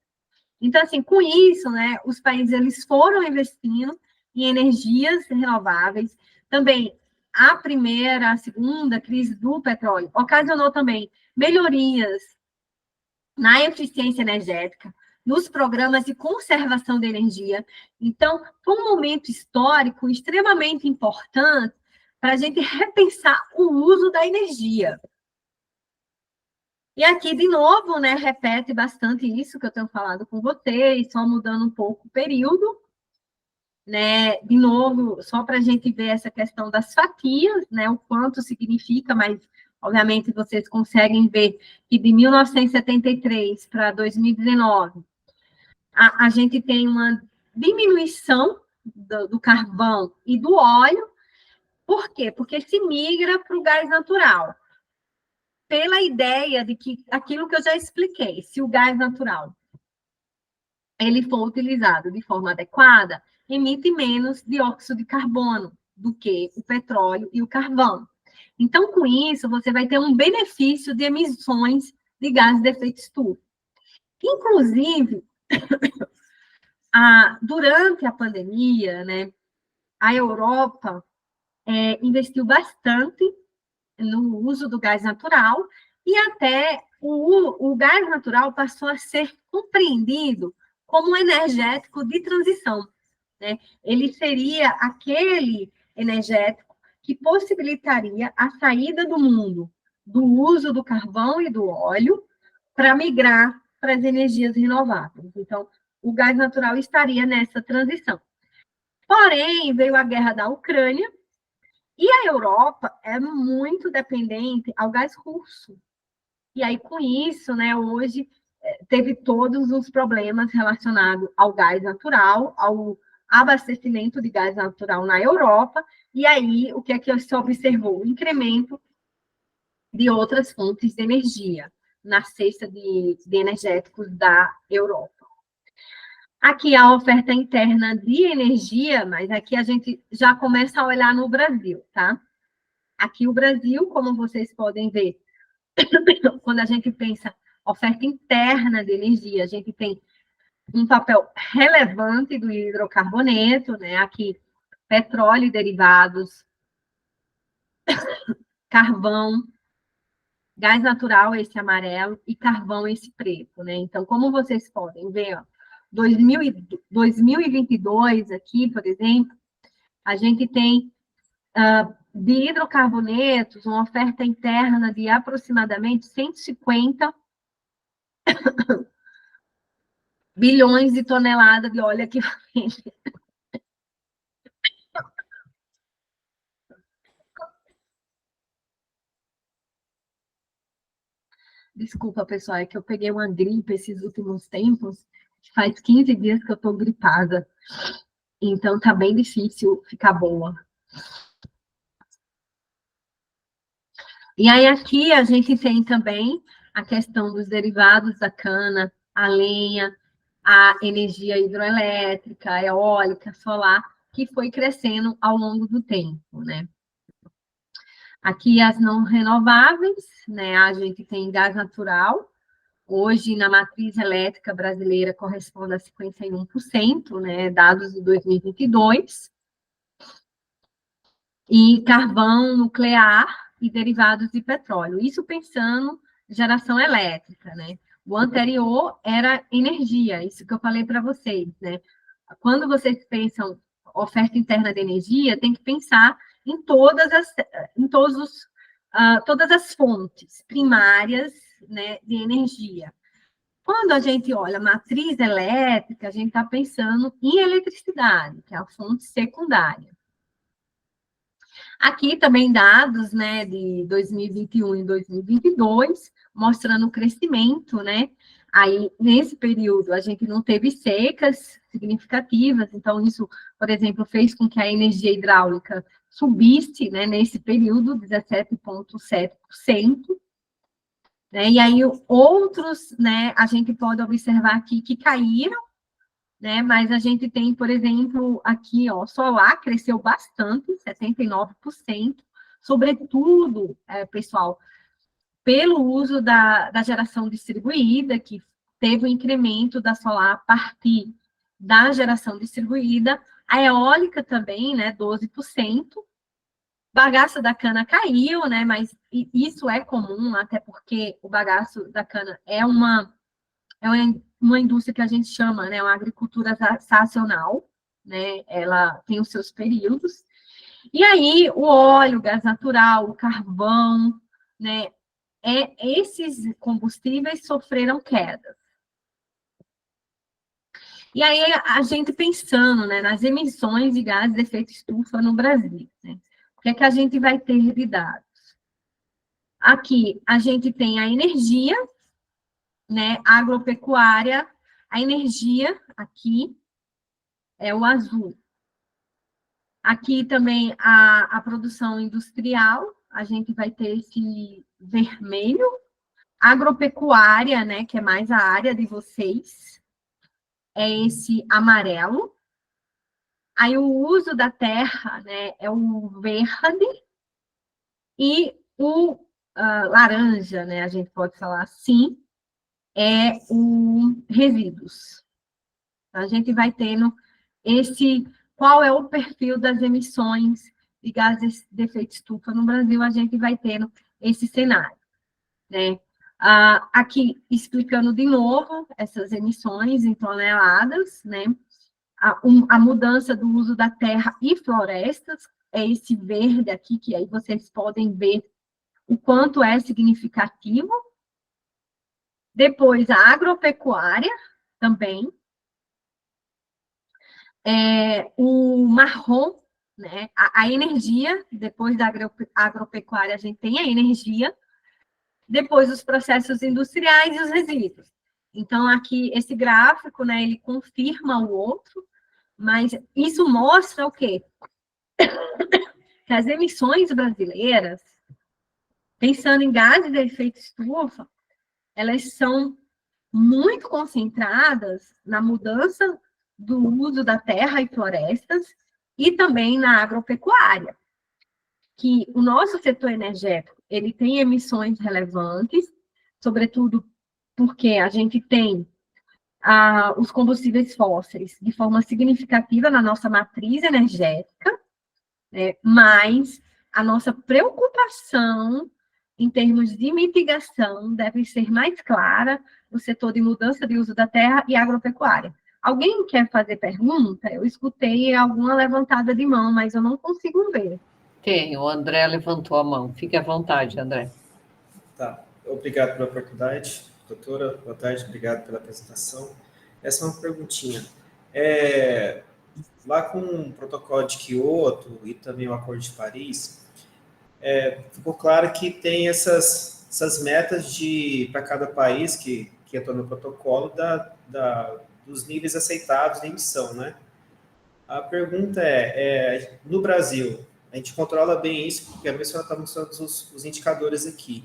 Então, assim, com isso, né, os países eles foram investindo em energias renováveis. Também a primeira, a segunda crise do petróleo ocasionou também melhorias na eficiência energética, nos programas de conservação de energia. Então, foi um momento histórico extremamente importante para a gente repensar o uso da energia. E aqui, de novo, né, repete bastante isso que eu tenho falado com vocês, só mudando um pouco o período, né, de novo, só para a gente ver essa questão das fatias, né, o quanto significa, mas, obviamente, vocês conseguem ver que de 1973 para 2019, a gente tem uma diminuição do carvão e do óleo. Por quê? Porque se migra para o gás natural. Pela ideia de que aquilo que eu já expliquei, se o gás natural ele for utilizado de forma adequada, emite menos dióxido de carbono do que o petróleo e o carvão. Então, com isso, você vai ter um benefício de emissões de gases de efeito estufa. Inclusive, durante a pandemia, né, a Europa investiu bastante no uso do gás natural e até o gás natural passou a ser compreendido como um energético de transição, né? Ele seria aquele energético que possibilitaria a saída do mundo do uso do carvão e do óleo para migrar para as energias renováveis. Então, o gás natural estaria nessa transição. Porém, veio a guerra da Ucrânia e a Europa é muito dependente ao gás russo. E aí, com isso, né, hoje teve todos os problemas relacionados ao gás natural, ao abastecimento de gás natural na Europa, e aí o que é que se observou? O incremento de outras fontes de energia na cesta de energéticos da Europa. Aqui a oferta interna de energia, mas aqui a gente já começa a olhar no Brasil, tá? Aqui o Brasil, como vocês podem ver, quando a gente pensa oferta interna de energia, a gente tem um papel relevante do hidrocarboneto, né? Aqui, petróleo e derivados, carvão, gás natural, esse amarelo, e carvão, esse preto, né? Então, como vocês podem ver, ó, 2022, aqui, por exemplo, a gente tem de hidrocarbonetos uma oferta interna de aproximadamente 150 bilhões de toneladas de óleo equivalente. Desculpa, pessoal, é que eu peguei uma gripe esses últimos tempos. Faz 15 dias que eu tô gripada. Então, tá bem difícil ficar boa. E aí, aqui a gente tem também a questão dos derivados da cana, a lenha, a energia hidroelétrica, eólica, solar, que foi crescendo ao longo do tempo, né? Aqui as não renováveis, né? A gente tem gás natural, hoje na matriz elétrica brasileira corresponde a 51%, né? Dados de 2022. E carvão, nuclear e derivados de petróleo. Isso pensando geração elétrica, né? O anterior era energia, isso que eu falei para vocês, né? Quando vocês pensam oferta interna de energia, tem que pensar em todas as fontes primárias, né, de energia. Quando a gente olha matriz elétrica, a gente está pensando em eletricidade, que é a fonte secundária. Aqui também dados, né, de 2021 e 2022, mostrando o crescimento, né? Aí, nesse período, a gente não teve secas significativas, então isso, por exemplo, fez com que a energia hidráulica subisse, né, nesse período, 17,7%. Né? E aí, outros, né, a gente pode observar aqui que caíram, né? Mas a gente tem, por exemplo, aqui, ó, solar cresceu bastante, 79%, sobretudo, pessoal, pelo uso da geração distribuída, que teve um incremento da solar a partir da geração distribuída, a eólica também, né, 12%, bagaço da cana caiu, né, mas isso é comum, até porque o bagaço da cana é uma indústria que a gente chama, né, uma agricultura sazonal, né, ela tem os seus períodos. E aí, o óleo, o gás natural, o carvão, né, esses combustíveis sofreram quedas. E aí, a gente pensando, né, nas emissões de gases de efeito estufa no Brasil, né, o que é que a gente vai ter de dados? Aqui, a gente tem a energia, né, agropecuária, a energia, aqui, é o azul. Aqui também a produção industrial, a gente vai ter esse vermelho. Agropecuária, né, que é mais a área de vocês. é esse amarelo. Aí o uso da terra, né, é o verde. E o laranja, né, a gente pode falar assim, é o resíduos. A gente vai tendo qual é o perfil das emissões de gases de efeito estufa no Brasil, a gente vai tendo esse cenário, né? Aqui, explicando de novo essas emissões em toneladas, né? A mudança do uso da terra e florestas, é esse verde aqui, que aí vocês podem ver o quanto é significativo. Depois, a agropecuária também. O marrom, né? A energia, depois da agropecuária, a gente tem a energia. Depois, os processos industriais e os resíduos. Então, aqui, esse gráfico, né, ele confirma o outro, mas isso mostra o quê? Que as emissões brasileiras, pensando em gases de efeito estufa, elas são muito concentradas na mudança do uso da terra e florestas e também na agropecuária, que o nosso setor energético, ele tem emissões relevantes, sobretudo porque a gente tem os combustíveis fósseis de forma significativa na nossa matriz energética, né? Mas a nossa preocupação em termos de mitigação deve ser mais clara no setor de mudança de uso da terra e agropecuária. Alguém quer fazer pergunta? Eu escutei alguma levantada de mão, mas eu não consigo ver. Tem, o André levantou a mão. Fique à vontade, André. Tá, obrigado pela oportunidade, doutora. Boa tarde, obrigado pela apresentação. Essa é uma perguntinha. Lá com o protocolo de Kyoto e também o Acordo de Paris, ficou claro que tem essas metas para cada país que entrou no protocolo dos níveis aceitáveis de emissão, né? A pergunta no Brasil, a gente controla bem isso, porque a senhora está mostrando os indicadores aqui.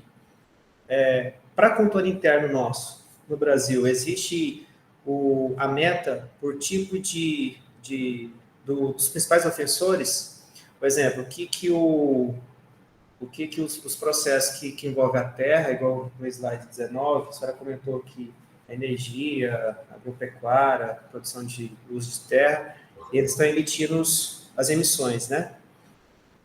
Para controle interno nosso, no Brasil, existe a meta por tipo dos principais ofensores? Por exemplo, os processos que envolvem a terra, igual no slide 19, a senhora comentou que a energia, a agropecuária, a produção de uso de terra, eles estão emitindo as emissões, né?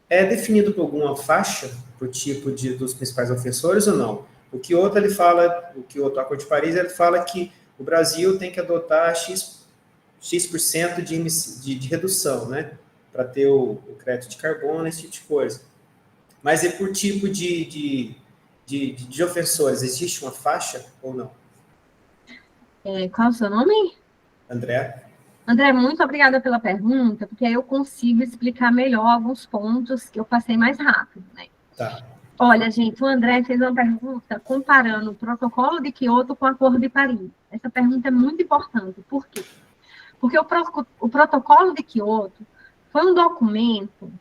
É definido por alguma faixa, por tipo dos principais ofensores ou não? O Kyoto, o Acordo de Paris, ele fala que o Brasil tem que adotar X% de redução, né? Para ter o crédito de carbono, esse tipo de coisa. Mas é por tipo de ofensores, existe uma faixa ou não? Qual é o seu nome? André. André, muito obrigada pela pergunta, porque aí eu consigo explicar melhor alguns pontos que eu passei mais rápido, né? Tá. Olha, gente, o André fez uma pergunta comparando o protocolo de Kyoto com o Acordo de Paris. Essa pergunta é muito importante. Por quê? Porque o protocolo de Kyoto foi um documento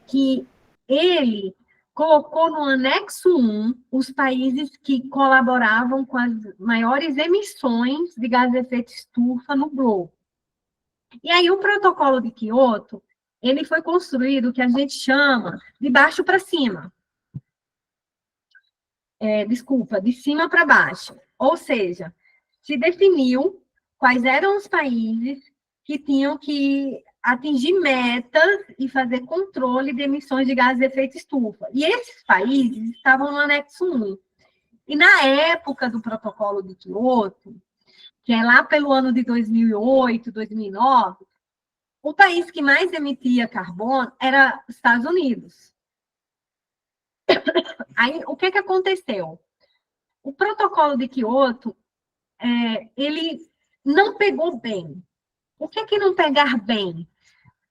que ele colocou no anexo 1 os países que colaboravam com as maiores emissões de gás de efeito estufa no globo. E aí o protocolo de Kyoto, ele foi construído, que a gente chama de baixo para cima. De cima para baixo. Ou seja, se definiu quais eram os países que tinham que atingir metas e fazer controle de emissões de gases de efeito estufa. E esses países estavam no anexo 1. E na época do protocolo de Kyoto, que é lá pelo ano de 2008, 2009, o país que mais emitia carbono era os Estados Unidos. Aí, o que aconteceu? O protocolo de Kyoto, ele não pegou bem. O que não pegar bem?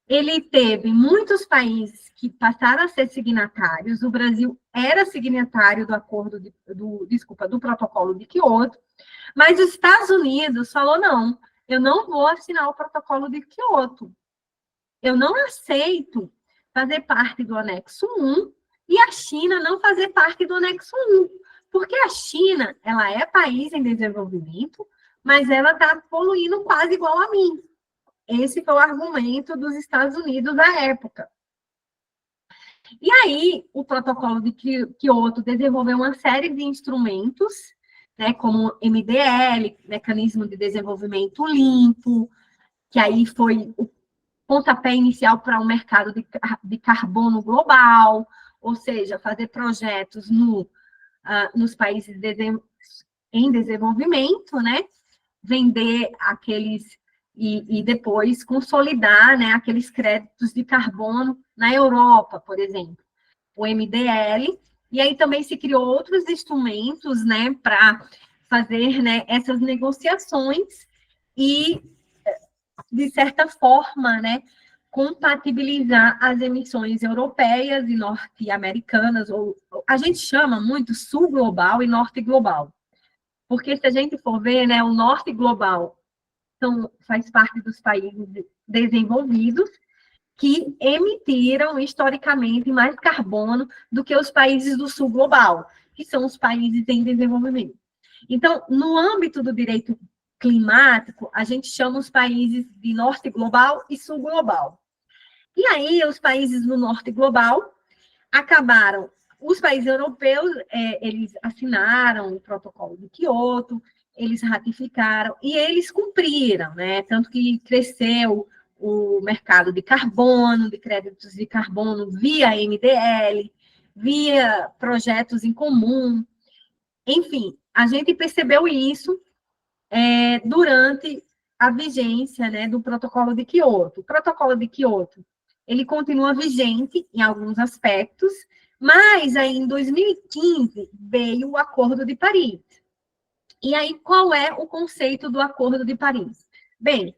Ele teve muitos países que passaram a ser signatários. O Brasil era signatário do protocolo de Kyoto, mas os Estados Unidos falou, não, eu não vou assinar o protocolo de Kyoto. Eu não aceito fazer parte do anexo 1 e a China não fazer parte do anexo 1. Porque a China, ela é país em desenvolvimento, mas ela está poluindo quase igual a mim. Esse foi o argumento dos Estados Unidos na época. E aí, o protocolo de Kyoto desenvolveu uma série de instrumentos, né, como MDL, Mecanismo de Desenvolvimento Limpo, que aí foi o pontapé inicial para o mercado de carbono global, ou seja, fazer projetos nos países em desenvolvimento, né, vender aqueles e depois consolidar, né, aqueles créditos de carbono na Europa, por exemplo, o MDL, e aí também se criou outros instrumentos, né, para fazer, né, essas negociações e, de certa forma, né, compatibilizar as emissões europeias e norte-americanas, ou a gente chama muito sul global e norte global, porque se a gente for ver, né, o norte global faz parte dos países desenvolvidos que emitiram historicamente mais carbono do que os países do sul global, que são os países em desenvolvimento. Então, no âmbito do direito climático, a gente chama os países de norte global e sul global. E aí, os países do norte global acabaram, os países europeus, eles assinaram o protocolo de Kyoto, eles ratificaram e eles cumpriram, né? Tanto que cresceu o mercado de carbono, de créditos de carbono via MDL, via projetos em comum. Enfim, a gente percebeu isso durante a vigência, né, do protocolo de Kyoto. O protocolo de Kyoto, ele continua vigente em alguns aspectos, mas aí em 2015 veio o Acordo de Paris. E aí, qual é o conceito do Acordo de Paris? Bem,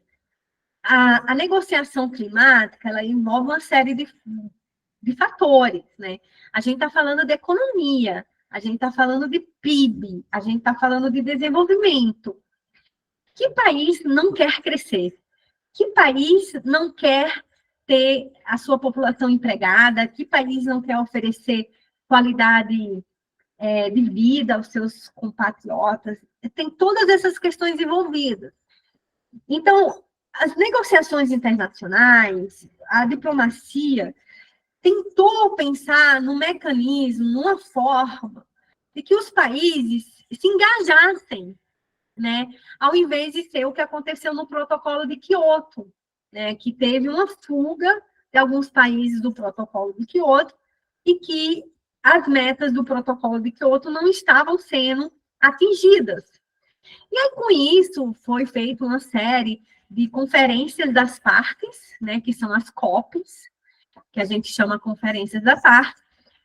a negociação climática, ela envolve uma série de fatores, né? A gente está falando de economia, a gente está falando de PIB, a gente está falando de desenvolvimento. Que país não quer crescer? Que país não quer ter a sua população empregada? Que país não quer oferecer qualidade de vida aos seus compatriotas? Tem todas essas questões envolvidas. Então, as negociações internacionais, a diplomacia, tentou pensar num mecanismo, numa forma de que os países se engajassem, né? Ao invés de ser o que aconteceu no protocolo de Kyoto, né? Que teve uma fuga de alguns países do protocolo de Kyoto e que as metas do protocolo de Kyoto não estavam sendo atingidas. E aí, com isso, foi feita uma série de conferências das partes, né? Que são as COPs, que a gente chama conferências da parte.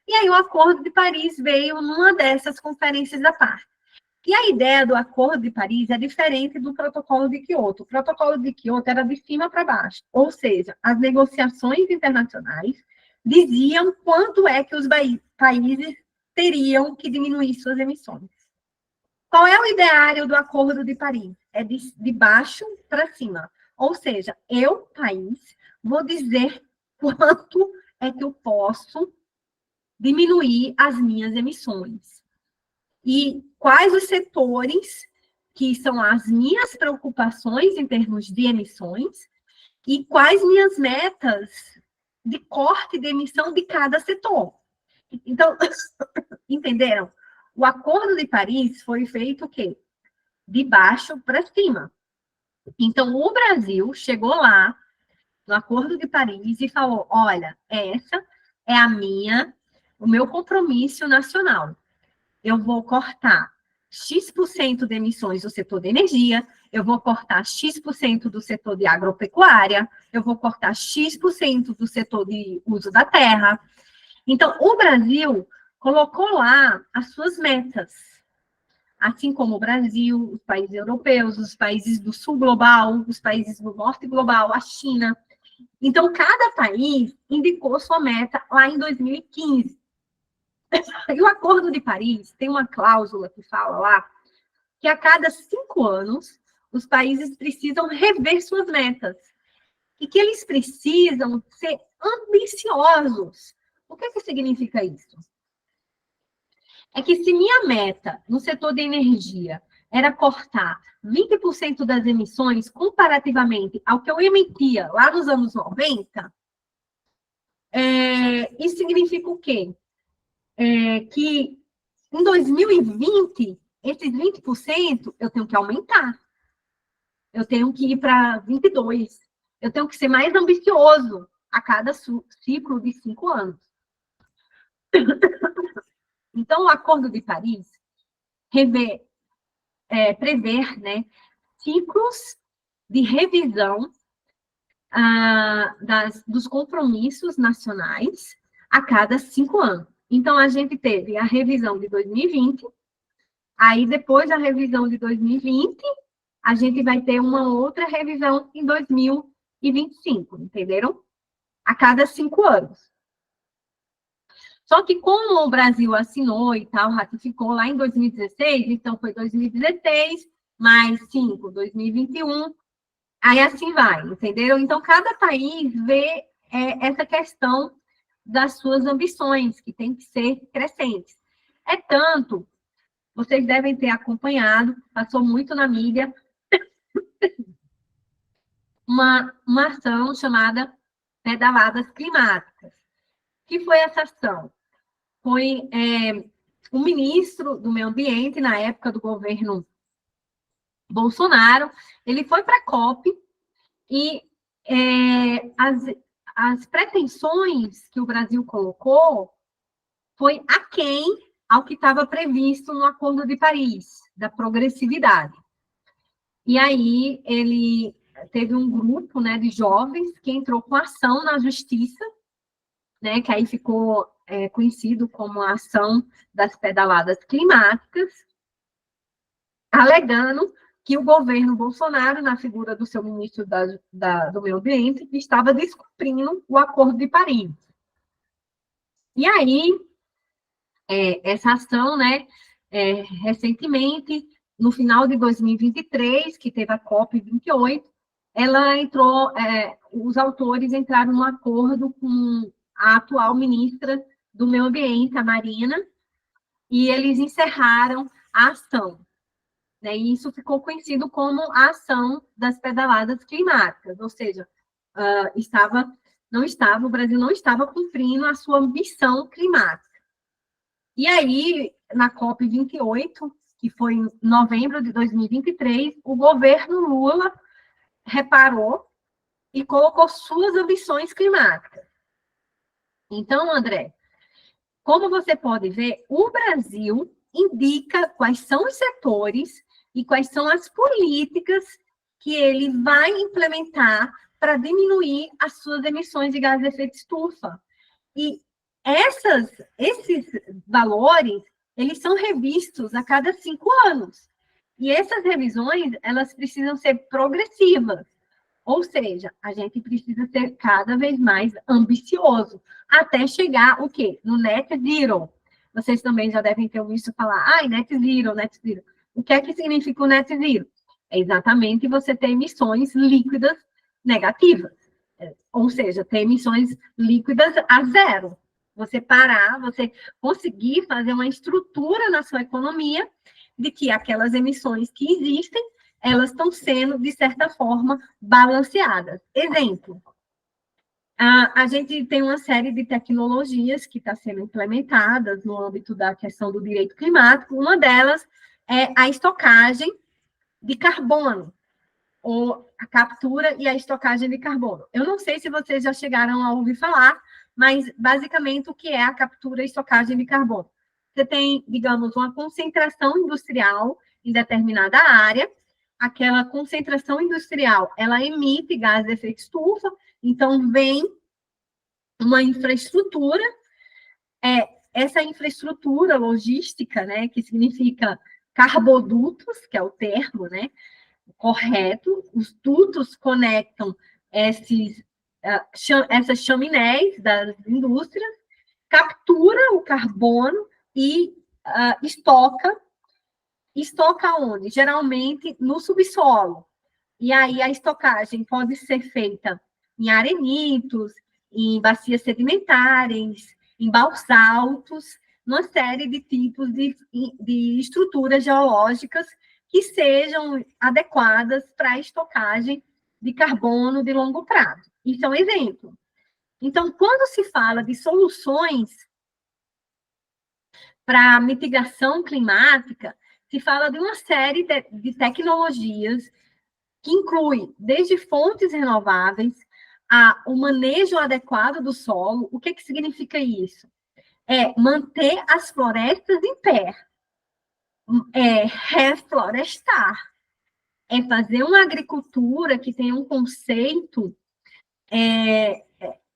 E aí, o Acordo de Paris veio numa dessas conferências da parte. E a ideia do Acordo de Paris é diferente do Protocolo de Kyoto. O Protocolo de Kyoto era de cima para baixo, ou seja, as negociações internacionais diziam quanto é que os países teriam que diminuir suas emissões. Qual é o ideário do Acordo de Paris? É de baixo para cima, ou seja, eu, país, vou dizer quanto é que eu posso diminuir as minhas emissões. E quais os setores que são as minhas preocupações em termos de emissões e quais minhas metas de corte de emissão de cada setor. Então, entenderam? O Acordo de Paris foi feito o quê? De baixo para cima. Então, o Brasil chegou lá no Acordo de Paris e falou, olha, essa é o meu compromisso nacional. Eu vou cortar X% de emissões do setor de energia, eu vou cortar X% do setor de agropecuária, eu vou cortar X% do setor de uso da terra. Então, o Brasil colocou lá as suas metas, assim como o Brasil, os países europeus, os países do sul global, os países do norte global, a China. Então, cada país indicou sua meta lá em 2015. E o Acordo de Paris tem uma cláusula que fala lá que a cada 5 anos os países precisam rever suas metas e que eles precisam ser ambiciosos. O que significa isso? É que se minha meta no setor de energia era cortar 20% das emissões comparativamente ao que eu emitia lá nos anos 90, isso significa o quê? Que em 2020, esses 20% eu tenho que aumentar. Eu tenho que ir para 22%. Eu tenho que ser mais ambicioso a cada ciclo de 5 anos. Então, o Acordo de Paris prever, né, ciclos de revisão dos compromissos nacionais a cada 5 anos. Então, a gente teve a revisão de 2020, aí depois da revisão de 2020, a gente vai ter uma outra revisão em 2025, entenderam? A cada 5 anos. Só que como o Brasil assinou e tal, ratificou lá em 2016, então foi 2016, mais 5, 2021, aí assim vai, entenderam? Então, cada país vê essa questão das suas ambições, que tem que ser crescentes. É tanto, vocês devem ter acompanhado, passou muito na mídia, uma ação chamada Pedaladas Climáticas. O que foi essa ação? Foi o ministro do Meio Ambiente, na época do governo Bolsonaro, ele foi para a COP e as pretensões que o Brasil colocou foi aquém ao que estava previsto no Acordo de Paris, da progressividade. E aí ele teve um grupo, né, de jovens que entrou com ação na justiça, né, que aí ficou conhecido como a ação das pedaladas climáticas, alegando que o governo Bolsonaro, na figura do seu ministro do Meio Ambiente, estava descumprindo o Acordo de Paris. E aí, essa ação, né, recentemente, no final de 2023, que teve a COP28, ela entrou, os autores entraram num acordo com a atual ministra do Meio Ambiente, a Marina, e eles encerraram a ação. Né? E isso ficou conhecido como a ação das pedaladas climáticas, ou seja, o Brasil não estava cumprindo a sua ambição climática. E aí, na COP28, que foi em novembro de 2023, o governo Lula reparou e colocou suas ambições climáticas. Então, André, como você pode ver, o Brasil indica quais são os setores e quais são as políticas que ele vai implementar para diminuir as suas emissões de gás de efeito estufa. E esses valores, eles são revistos a cada 5 anos. E essas revisões, elas precisam ser progressivas. Ou seja, a gente precisa ser cada vez mais ambicioso, até chegar o quê? No net zero. Vocês também já devem ter ouvido falar, net zero, net zero. O que é que significa o net zero? É exatamente você ter emissões líquidas negativas. Ou seja, ter emissões líquidas a zero. Você parar, você conseguir fazer uma estrutura na sua economia de que aquelas emissões que existem, elas estão sendo, de certa forma, balanceadas. Exemplo, a gente tem uma série de tecnologias que estão sendo implementadas no âmbito da questão do direito climático. Uma delas é a estocagem de carbono, ou a captura e a estocagem de carbono. Eu não sei se vocês já chegaram a ouvir falar, mas, basicamente, o que é a captura e estocagem de carbono? Você tem, digamos, uma concentração industrial em determinada área. Aquela concentração industrial, ela emite gás de efeito estufa, então vem uma infraestrutura, essa infraestrutura logística, né, que significa carbodutos, que é o termo, né, correto, os dutos conectam essas chaminés das indústrias, captura o carbono e estoca onde? Geralmente no subsolo. E aí a estocagem pode ser feita em arenitos, em bacias sedimentares, em basaltos, uma série de tipos de estruturas geológicas que sejam adequadas para a estocagem de carbono de longo prazo. Isso é um exemplo. Então, quando se fala de soluções para mitigação climática, se fala de uma série de tecnologias que inclui desde fontes renováveis o manejo adequado do solo. O que significa isso? É manter as florestas em pé, é reflorestar, é fazer uma agricultura que tenha um conceito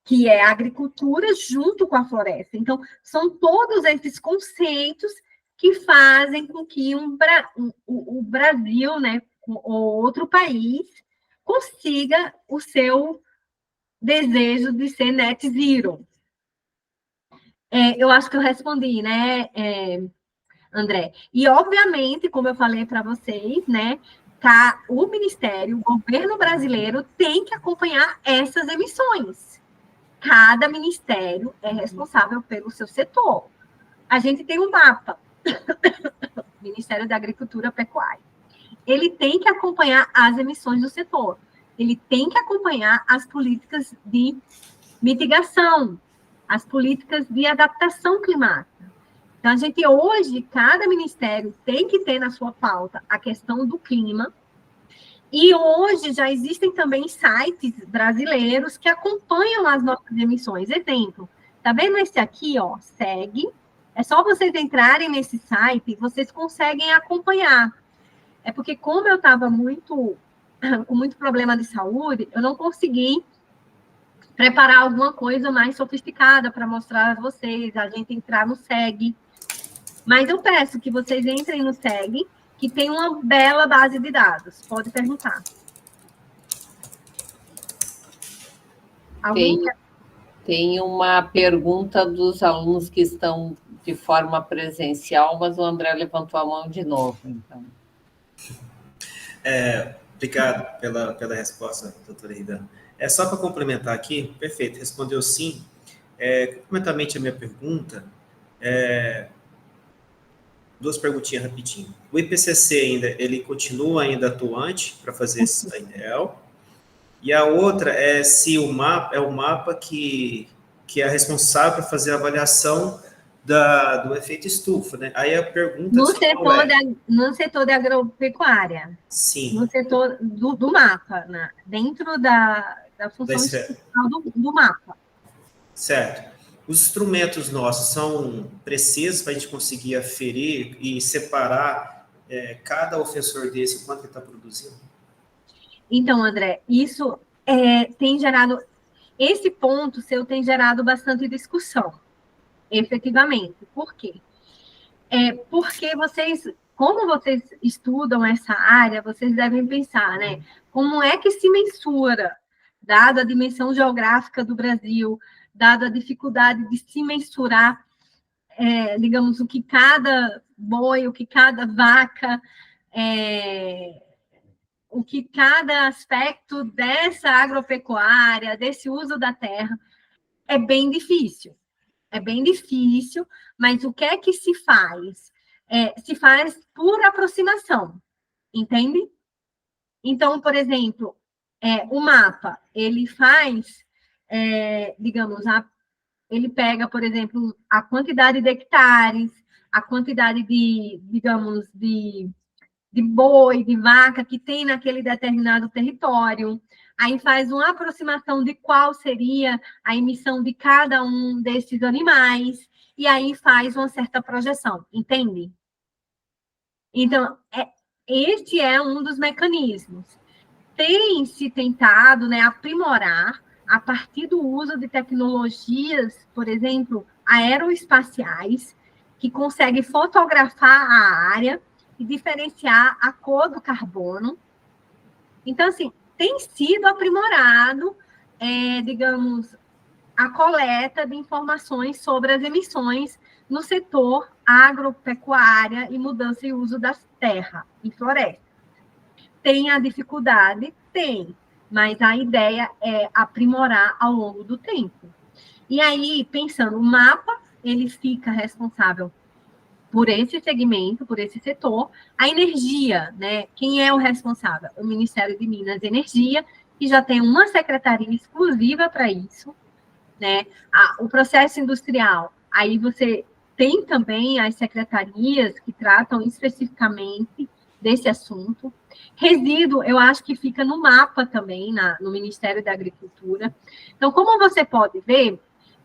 que é a agricultura junto com a floresta. Então, são todos esses conceitos que fazem com que o Brasil, né, ou outro país, consiga o seu desejo de ser net zero. Eu acho que eu respondi, né, André? E, obviamente, como eu falei para vocês, né, o Ministério, o governo brasileiro tem que acompanhar essas emissões. Cada ministério é responsável pelo seu setor. A gente tem um mapa, Ministério da Agricultura e Pecuária. Ele tem que acompanhar as emissões do setor. Ele tem que acompanhar as políticas de mitigação, as políticas de adaptação climática. Então, a gente hoje, cada ministério tem que ter na sua pauta a questão do clima. E hoje já existem também sites brasileiros que acompanham as nossas emissões. Exemplo, tá vendo esse aqui, ó, segue. É só vocês entrarem nesse site, vocês conseguem acompanhar. É porque como eu estava com muito problema de saúde, eu não consegui preparar alguma coisa mais sofisticada para mostrar a vocês, a gente entrar no SEG. Mas eu peço que vocês entrem no SEG, que tem uma bela base de dados. Pode perguntar. Tem uma pergunta dos alunos que estão de forma presencial, mas o André levantou a mão de novo, então. Obrigado pela resposta, doutora Ridana. Só para complementar aqui, perfeito, respondeu sim. Complementamente a minha pergunta, duas perguntinhas rapidinho. O IPCC ele continua ainda atuante para fazer esse painel? E a outra é se o mapa que é responsável por fazer a avaliação do efeito estufa, né? Aí a pergunta... No setor da agropecuária. Sim. No setor do mapa, né? Dentro da função institucional do mapa. Certo. Os instrumentos nossos são precisos para a gente conseguir aferir e separar cada ofensor desse, quanto ele está produzindo? Então, André, isso tem gerado... Esse ponto seu tem gerado bastante discussão, efetivamente. Por quê? Porque como vocês estudam essa área, vocês devem pensar, né? Como é que se mensura, dada a dimensão geográfica do Brasil, dada a dificuldade de se mensurar, digamos, o que cada boi, o que cada vaca, o que cada aspecto dessa agropecuária, desse uso da terra, é bem difícil. É bem difícil, mas o que é que se faz? Se faz por aproximação, entende? Então, por exemplo, o mapa, ele faz, digamos, ele pega, por exemplo, a quantidade de hectares, a quantidade digamos, de boi, de vaca que tem naquele determinado território, aí faz uma aproximação de qual seria a emissão de cada um desses animais, e aí faz uma certa projeção, entende? Então, este é um dos mecanismos. Tem se tentado, né, aprimorar a partir do uso de tecnologias, por exemplo, aeroespaciais, que conseguem fotografar a área e diferenciar a cor do carbono. Então, assim, tem sido aprimorado, digamos, a coleta de informações sobre as emissões no setor agropecuária e mudança e uso das terras e florestas. Tem a dificuldade? Tem, mas a ideia é aprimorar ao longo do tempo. E aí, pensando, o mapa, ele fica responsável por esse segmento, por esse setor. A energia, né? Quem é o responsável? O Ministério de Minas e Energia, que já tem uma secretaria exclusiva para isso, né? O processo industrial, aí você tem também as secretarias que tratam especificamente desse assunto. Resíduo, eu acho que fica no mapa também, no Ministério da Agricultura. Então, como você pode ver,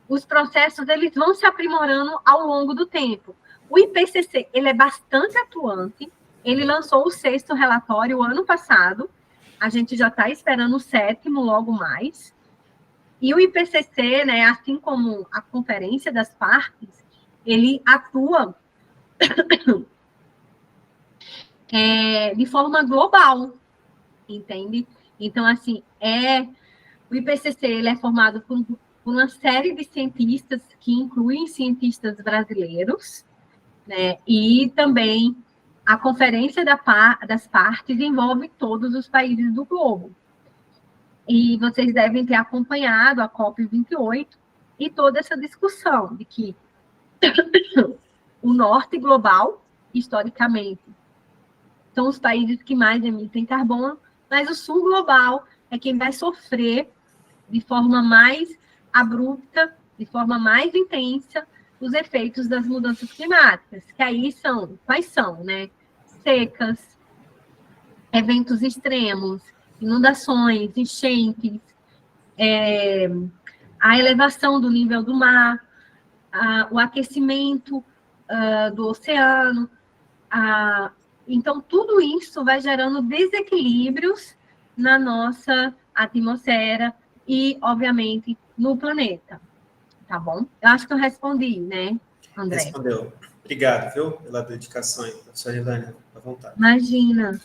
os processos eles vão se aprimorando ao longo do tempo. O IPCC, ele é bastante atuante, ele lançou o 6º relatório ano passado, a gente já está esperando o 7º logo mais, e o IPCC, né, assim como a Conferência das Partes, ele atua de forma global, entende? Então, assim, o IPCC ele é formado por uma série de cientistas que incluem cientistas brasileiros, né? E também a Conferência das Partes envolve todos os países do globo. E vocês devem ter acompanhado a COP28 e toda essa discussão de que o norte global, historicamente, são os países que mais emitem carbono, mas o sul global é quem vai sofrer de forma mais abrupta, de forma mais intensa, os efeitos das mudanças climáticas, que aí quais são, né? Secas, eventos extremos, inundações, enchentes, a elevação do nível do mar, o aquecimento do oceano. Então, tudo isso vai gerando desequilíbrios na nossa atmosfera e, obviamente, no planeta. Tá bom? Eu acho que eu respondi, né, André? Respondeu. Obrigado, viu, pela dedicação aí, professora Elaine, à vontade. Imagina.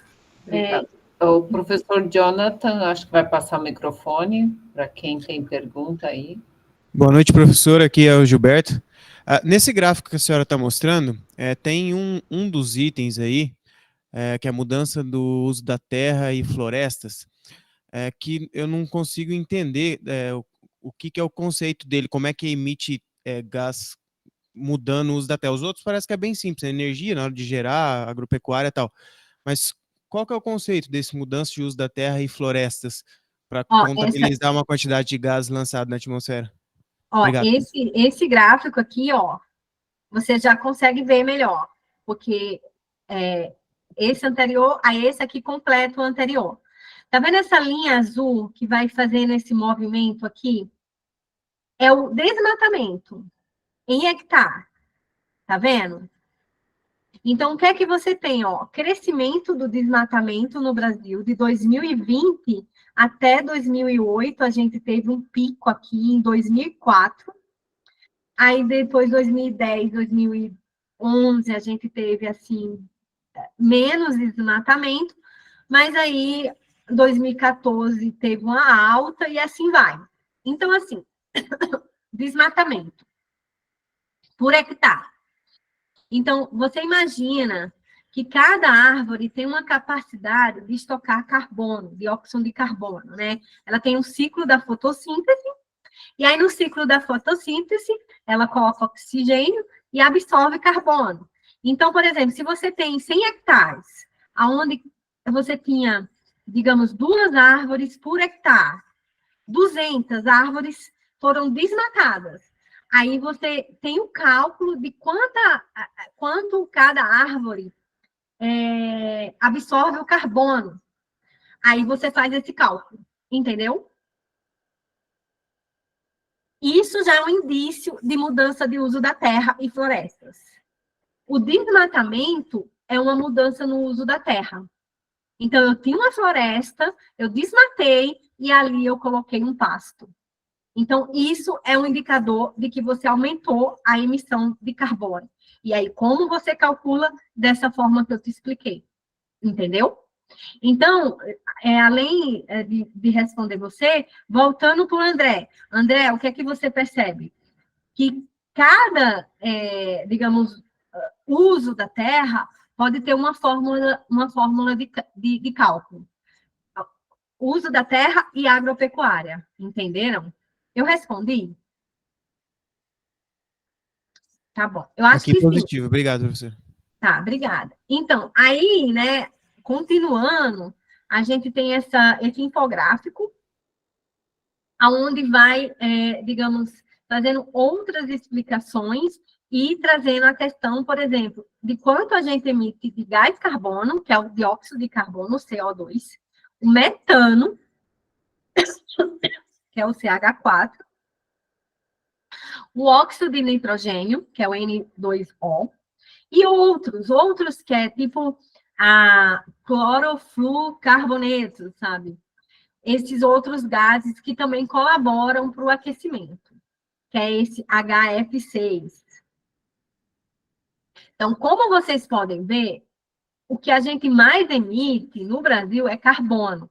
O professor Jonathan, acho que vai passar o microfone para quem tem pergunta aí. Boa noite, professor. Aqui é o Gilberto. Nesse gráfico que a senhora está mostrando, tem um dos itens aí, que é a mudança do uso da terra e florestas, que eu não consigo entender o que é o conceito dele, como é que emite gás mudando o uso da terra. Os outros parece que é bem simples, energia na hora de gerar, agropecuária e tal. Mas qual que é o conceito desse mudança de uso da terra e florestas para contabilizar uma quantidade de gás lançado na atmosfera? Esse gráfico aqui, você já consegue ver melhor, porque esse anterior a esse aqui completa o anterior. Tá vendo essa linha azul que vai fazendo esse movimento aqui? É o desmatamento em hectare. Tá vendo? Então, o que é que você tem? Crescimento do desmatamento no Brasil de 2020 até 2008, a gente teve um pico aqui em 2004. Aí, depois, 2010, 2011, a gente teve, assim, menos desmatamento, mas aí, 2014, teve uma alta e assim vai. Então, assim, desmatamento por hectare. Então, você imagina que cada árvore tem uma capacidade de estocar carbono, dióxido de carbono, né? Ela tem um ciclo da fotossíntese, e aí no ciclo da fotossíntese, ela coloca oxigênio e absorve carbono. Então, por exemplo, se você tem 100 hectares, onde você tinha, digamos, 2 árvores por hectare, 200 árvores foram desmatadas. Aí você tem o cálculo de quanto cada árvore absorve o carbono. Aí você faz esse cálculo, entendeu? Isso já é um indício de mudança de uso da terra e florestas. O desmatamento é uma mudança no uso da terra. Então, eu tinha uma floresta, eu desmatei e ali eu coloquei um pasto. Então, isso é um indicador de que você aumentou a emissão de carbono. E aí, como você calcula dessa forma que eu te expliquei? Entendeu? Então, além de responder você, voltando para o André. André, o que é que você percebe? Que cada, digamos, uso da terra pode ter uma fórmula de cálculo. Uso da terra e agropecuária. Entenderam? Eu respondi? Tá bom. Eu acho Aqui que sim. positivo. Obrigado, professor. Tá, obrigada. Então, aí, né, continuando, a gente tem esse infográfico, aonde vai, digamos, trazendo outras explicações e trazendo a questão, por exemplo, de quanto a gente emite de gás carbono, que é o dióxido de carbono, CO2, o metano, que é o CH4, o óxido de nitrogênio, que é o N2O, e outros que é tipo a clorofluorcarboneto, sabe? Esses outros gases que também colaboram para o aquecimento, que é esse HF6. Então, como vocês podem ver, o que a gente mais emite no Brasil é carbono,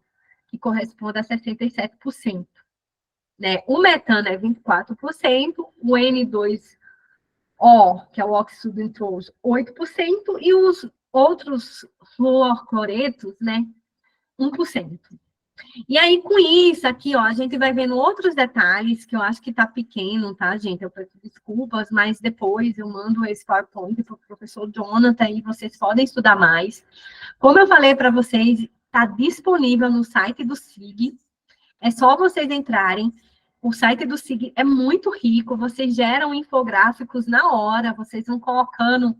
que corresponde a 67%. Né? O metano é 24%, o N2O, que é o óxido nitroso, 8%, e os outros fluorcloretos, né, 1%. E aí, com isso aqui, ó, a gente vai vendo outros detalhes, que eu acho que tá pequeno, tá, gente? Eu peço desculpas, mas depois eu mando esse PowerPoint para o professor Jonathan e vocês podem estudar mais. Como eu falei para vocês, está disponível no site do SIG. É só vocês entrarem. O site do SIG é muito rico, vocês geram infográficos na hora, vocês vão colocando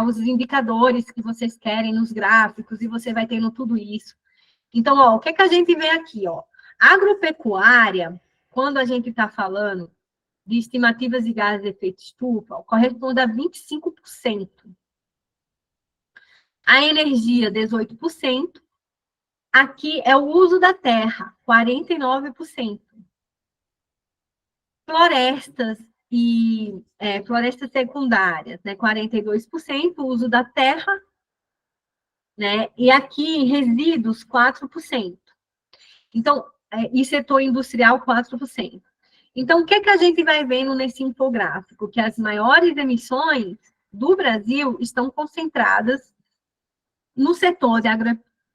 os indicadores que vocês querem nos gráficos, e você vai tendo tudo isso. Então, ó, o que a gente vê aqui, ó? Agropecuária, quando a gente está falando de estimativas de gases de efeito estufa, corresponde a 25%. A energia, 18%. Aqui é o uso da terra, 49%. Florestas e florestas secundárias, né, 42%, uso da terra, né? E aqui, resíduos, 4%. Então, e setor industrial, 4%. Então, o que a gente vai vendo nesse infográfico? Que as maiores emissões do Brasil estão concentradas no setor de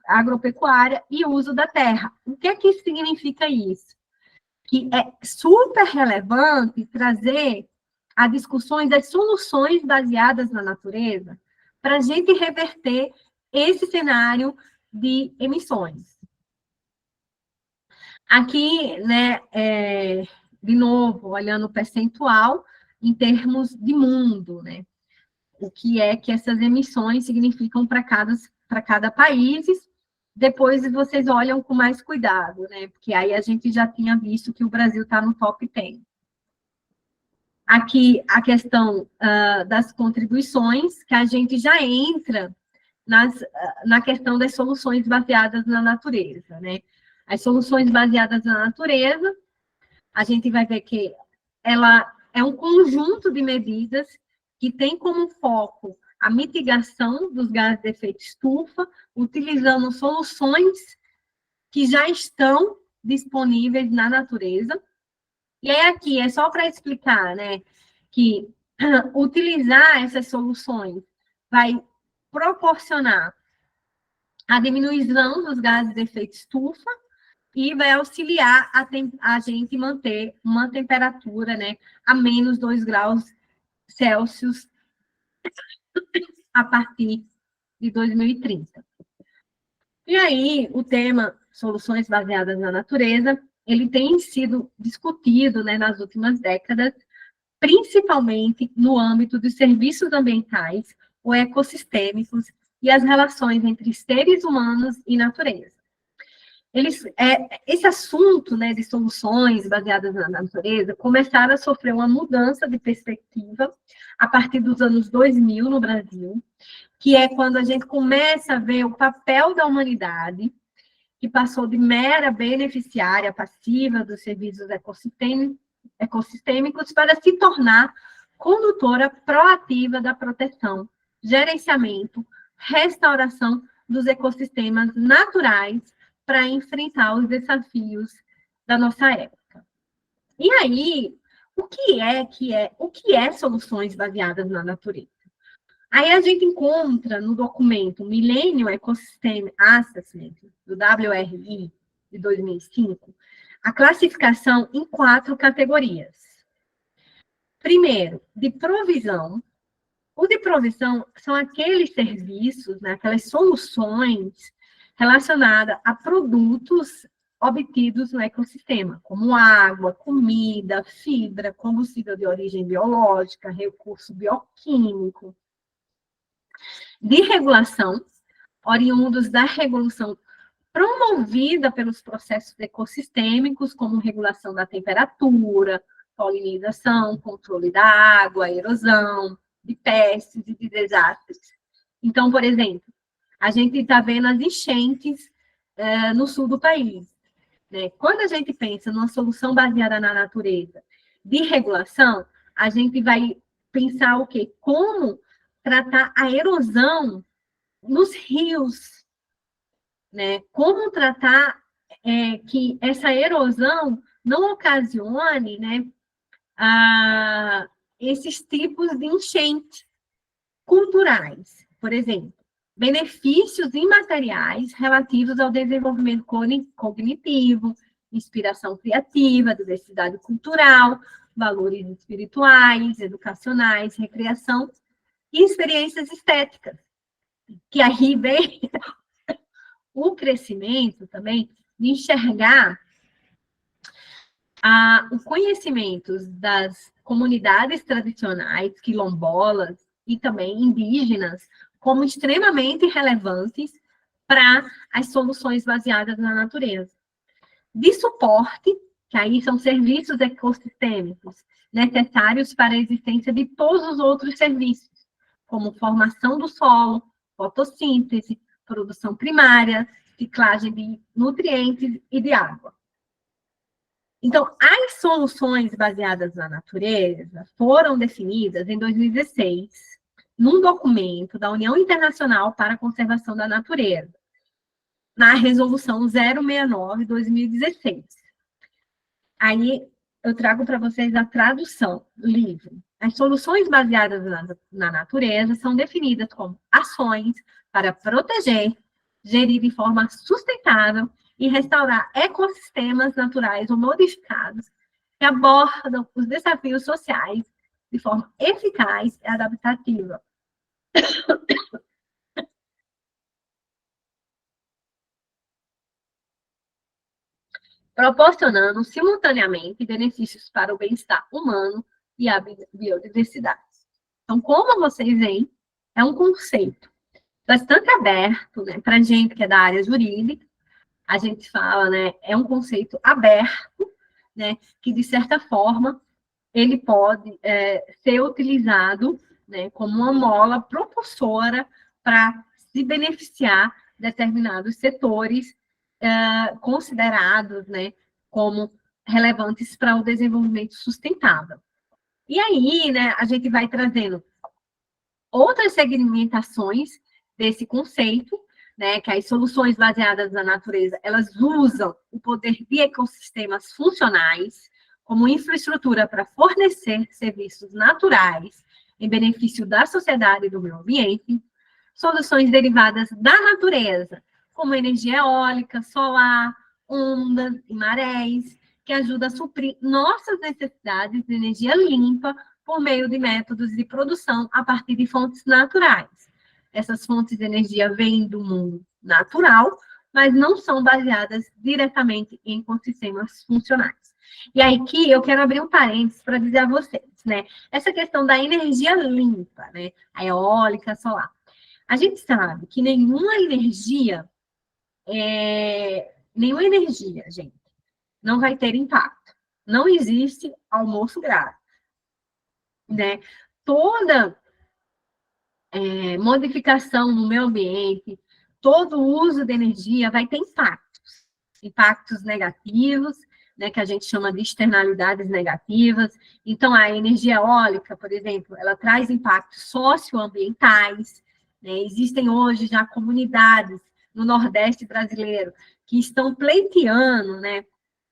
agropecuária e uso da terra. O que significa isso? Que é super relevante trazer a discussões das soluções baseadas na natureza para a gente reverter esse cenário de emissões. Aqui, né, de novo, olhando o percentual em termos de mundo, né? O que é que essas emissões significam para cada país. Depois vocês olham com mais cuidado, né? Porque aí a gente já tinha visto que o Brasil está no top 10. Aqui a questão das contribuições, que a gente já entra na questão das soluções baseadas na natureza, né? As soluções baseadas na natureza, a gente vai ver que ela é um conjunto de medidas que tem como foco a mitigação dos gases de efeito estufa, utilizando soluções que já estão disponíveis na natureza. E aí aqui é só para explicar, né, que utilizar essas soluções vai proporcionar a diminuição dos gases de efeito estufa e vai auxiliar a gente manter uma temperatura, né, a menos 2 graus Celsius a partir de 2030. E aí, o tema soluções baseadas na natureza, ele tem sido discutido, né, nas últimas décadas, principalmente no âmbito dos serviços ambientais ou ecossistêmicos e as relações entre seres humanos e natureza. Esse assunto, né, de soluções baseadas na natureza começaram a sofrer uma mudança de perspectiva a partir dos anos 2000 no Brasil, que é quando a gente começa a ver o papel da humanidade, que passou de mera beneficiária passiva dos serviços ecossistêmicos para se tornar condutora proativa da proteção, gerenciamento, restauração dos ecossistemas naturais para enfrentar os desafios da nossa época. E aí, o que é soluções baseadas na natureza? Aí a gente encontra no documento Millennium Ecosystem Assessment, do WRI, de 2005, a classificação em 4 categorias. Primeiro, de provisão. O de provisão são aqueles serviços, né, aquelas soluções relacionadas a produtos obtidos no ecossistema, como água, comida, fibra, combustível de origem biológica, recurso bioquímico. De regulação, oriundos da regulação promovida pelos processos ecossistêmicos, como regulação da temperatura, polinização, controle da água, erosão, de pestes e de desastres. Então, por exemplo, a gente está vendo as enchentes no sul do país, né? Quando a gente pensa numa solução baseada na natureza de regulação, a gente vai pensar o quê? Como tratar a erosão nos rios, né? Como tratar que essa erosão não ocasione, né, esses tipos de enchente culturais, por exemplo, benefícios imateriais relativos ao desenvolvimento cognitivo, inspiração criativa, diversidade cultural, valores espirituais, educacionais, recreação e experiências estéticas, que aí vem o crescimento também de enxergar o conhecimento das comunidades tradicionais, quilombolas e também indígenas, como extremamente relevantes para as soluções baseadas na natureza. De suporte, que aí são serviços ecossistêmicos necessários para a existência de todos os outros serviços, como formação do solo, fotossíntese, produção primária, ciclagem de nutrientes e de água. Então, as soluções baseadas na natureza foram definidas em 2016, num documento da União Internacional para a Conservação da Natureza, na Resolução 069/2016. Aí, eu trago para vocês a tradução livre. As soluções baseadas na natureza são definidas como ações para proteger, gerir de forma sustentável e restaurar ecossistemas naturais ou modificados que abordam os desafios sociais de forma eficaz e adaptativa. Proporcionando simultaneamente benefícios para o bem-estar humano e a biodiversidade. Então, como vocês veem, é um conceito bastante aberto, né, para a gente que é da área jurídica. A gente fala, né, é um conceito aberto, né, que, de certa forma, ele pode ser utilizado, né, como uma mola propulsora para se beneficiar de determinados setores considerados, né, como relevantes para o desenvolvimento sustentável. E aí, né, a gente vai trazendo outras segmentações desse conceito, né, que as soluções baseadas na natureza, elas usam o poder de ecossistemas funcionais como infraestrutura para fornecer serviços naturais em benefício da sociedade e do meio ambiente, soluções derivadas da natureza, como energia eólica, solar, ondas e marés, que ajudam a suprir nossas necessidades de energia limpa por meio de métodos de produção a partir de fontes naturais. Essas fontes de energia vêm do mundo natural, mas não são baseadas diretamente em ecossistemas funcionais. E aí aqui eu quero abrir um parênteses para dizer a vocês, né? Essa questão da energia limpa, né? A eólica, a solar. A gente sabe que nenhuma energia, gente, não vai ter impacto. Não existe almoço grátis, né? Toda modificação no meio ambiente, todo uso de energia vai ter impactos negativos, né, que a gente chama de externalidades negativas. Então, a energia eólica, por exemplo, ela traz impactos socioambientais, né? Existem hoje já comunidades no Nordeste brasileiro que estão pleiteando, né,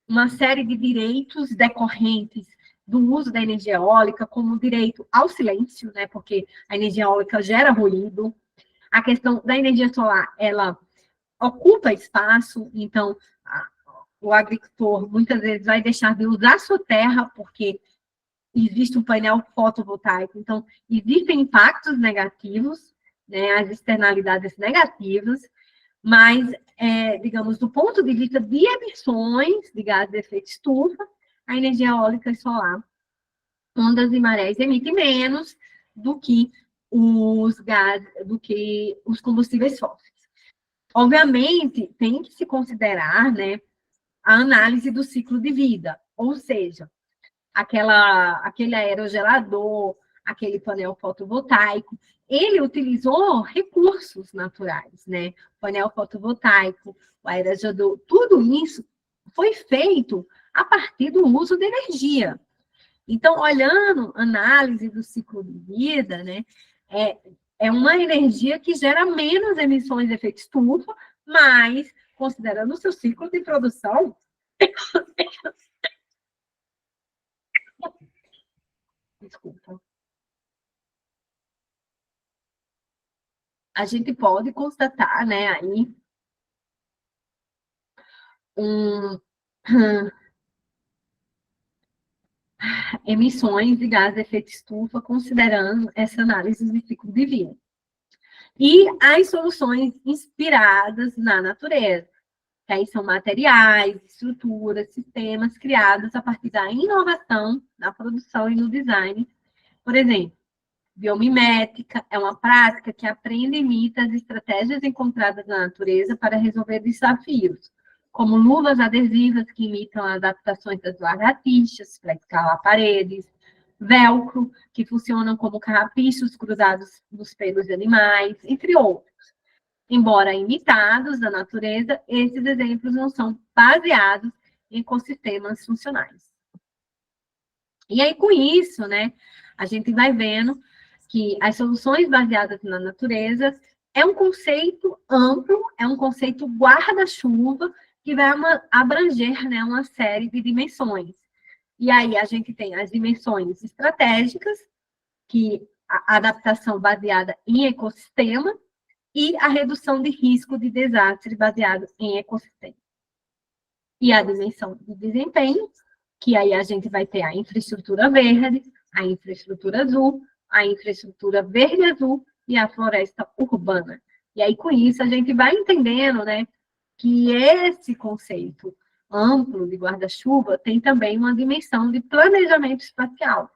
uma série de direitos decorrentes do uso da energia eólica, como o direito ao silêncio, né, porque a energia eólica gera ruído. A questão da energia solar, ela ocupa espaço, então o agricultor muitas vezes vai deixar de usar sua terra, porque existe um painel fotovoltaico, então existem impactos negativos, né, as externalidades negativas, mas, digamos, do ponto de vista de emissões de gases de efeito estufa, a energia eólica e solar, ondas e marés, emite menos do que os gases, do que os combustíveis fósseis. Obviamente, tem que se considerar, né, a análise do ciclo de vida, ou seja, aquele aerogerador, aquele painel fotovoltaico, ele utilizou recursos naturais, né? O painel fotovoltaico, o aerogerador, tudo isso foi feito a partir do uso de energia. Então, olhando análise do ciclo de vida, né, é uma energia que gera menos emissões de efeito estufa, mas, considerando o seu ciclo de produção, desculpa, a gente pode constatar, né, aí, emissões de gás de efeito estufa, considerando essa análise de ciclo de vida. E as soluções inspiradas na natureza, que aí são materiais, estruturas, sistemas criados a partir da inovação na produção e no design. Por exemplo, biomimética é uma prática que aprende e imita as estratégias encontradas na natureza para resolver desafios, como luvas adesivas que imitam adaptações das lagartixas para escalar paredes, velcro, que funcionam como carrapichos grudados nos pelos de animais, entre outros. Embora imitados da natureza, esses exemplos não são baseados em ecossistemas funcionais. E aí, com isso, né, a gente vai vendo que as soluções baseadas na natureza é um conceito amplo, é um conceito guarda-chuva, que vai abranger, né, uma série de dimensões. E aí a gente tem as dimensões estratégicas, que a adaptação baseada em ecossistema, e a redução de risco de desastre baseado em ecossistema. E a dimensão de desempenho, que aí a gente vai ter a infraestrutura verde, a infraestrutura azul, a infraestrutura verde-azul e a floresta urbana. E aí, com isso, a gente vai entendendo, né, que esse conceito amplo de guarda-chuva tem também uma dimensão de planejamento espacial.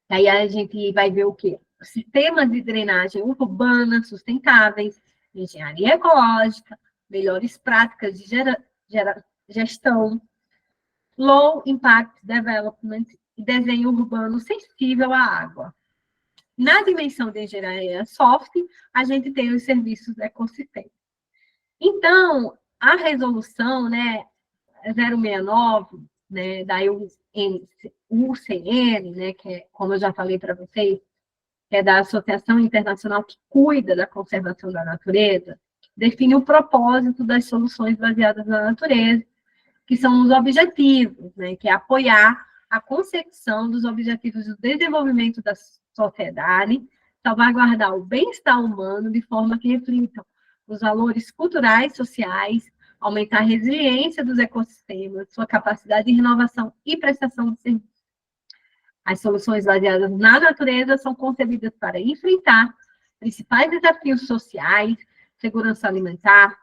E aí a gente vai ver o quê? Sistemas de drenagem urbana sustentáveis, engenharia ecológica, melhores práticas de gestão, low impact development e desenho urbano sensível à água. Na dimensão de engenharia soft, a gente tem os serviços ecossistema. Então, a resolução, né, 069, né, da UCN, né, que é, como eu já falei para vocês, que é da Associação Internacional que cuida da conservação da natureza, define o propósito das soluções baseadas na natureza, que são os objetivos, né, que é apoiar a concepção dos objetivos do desenvolvimento da sociedade, salvaguardar o bem-estar humano de forma que reflitam os valores culturais, sociais, aumentar a resiliência dos ecossistemas, sua capacidade de renovação e prestação de serviços. As soluções baseadas na natureza são concebidas para enfrentar principais desafios sociais, segurança alimentar,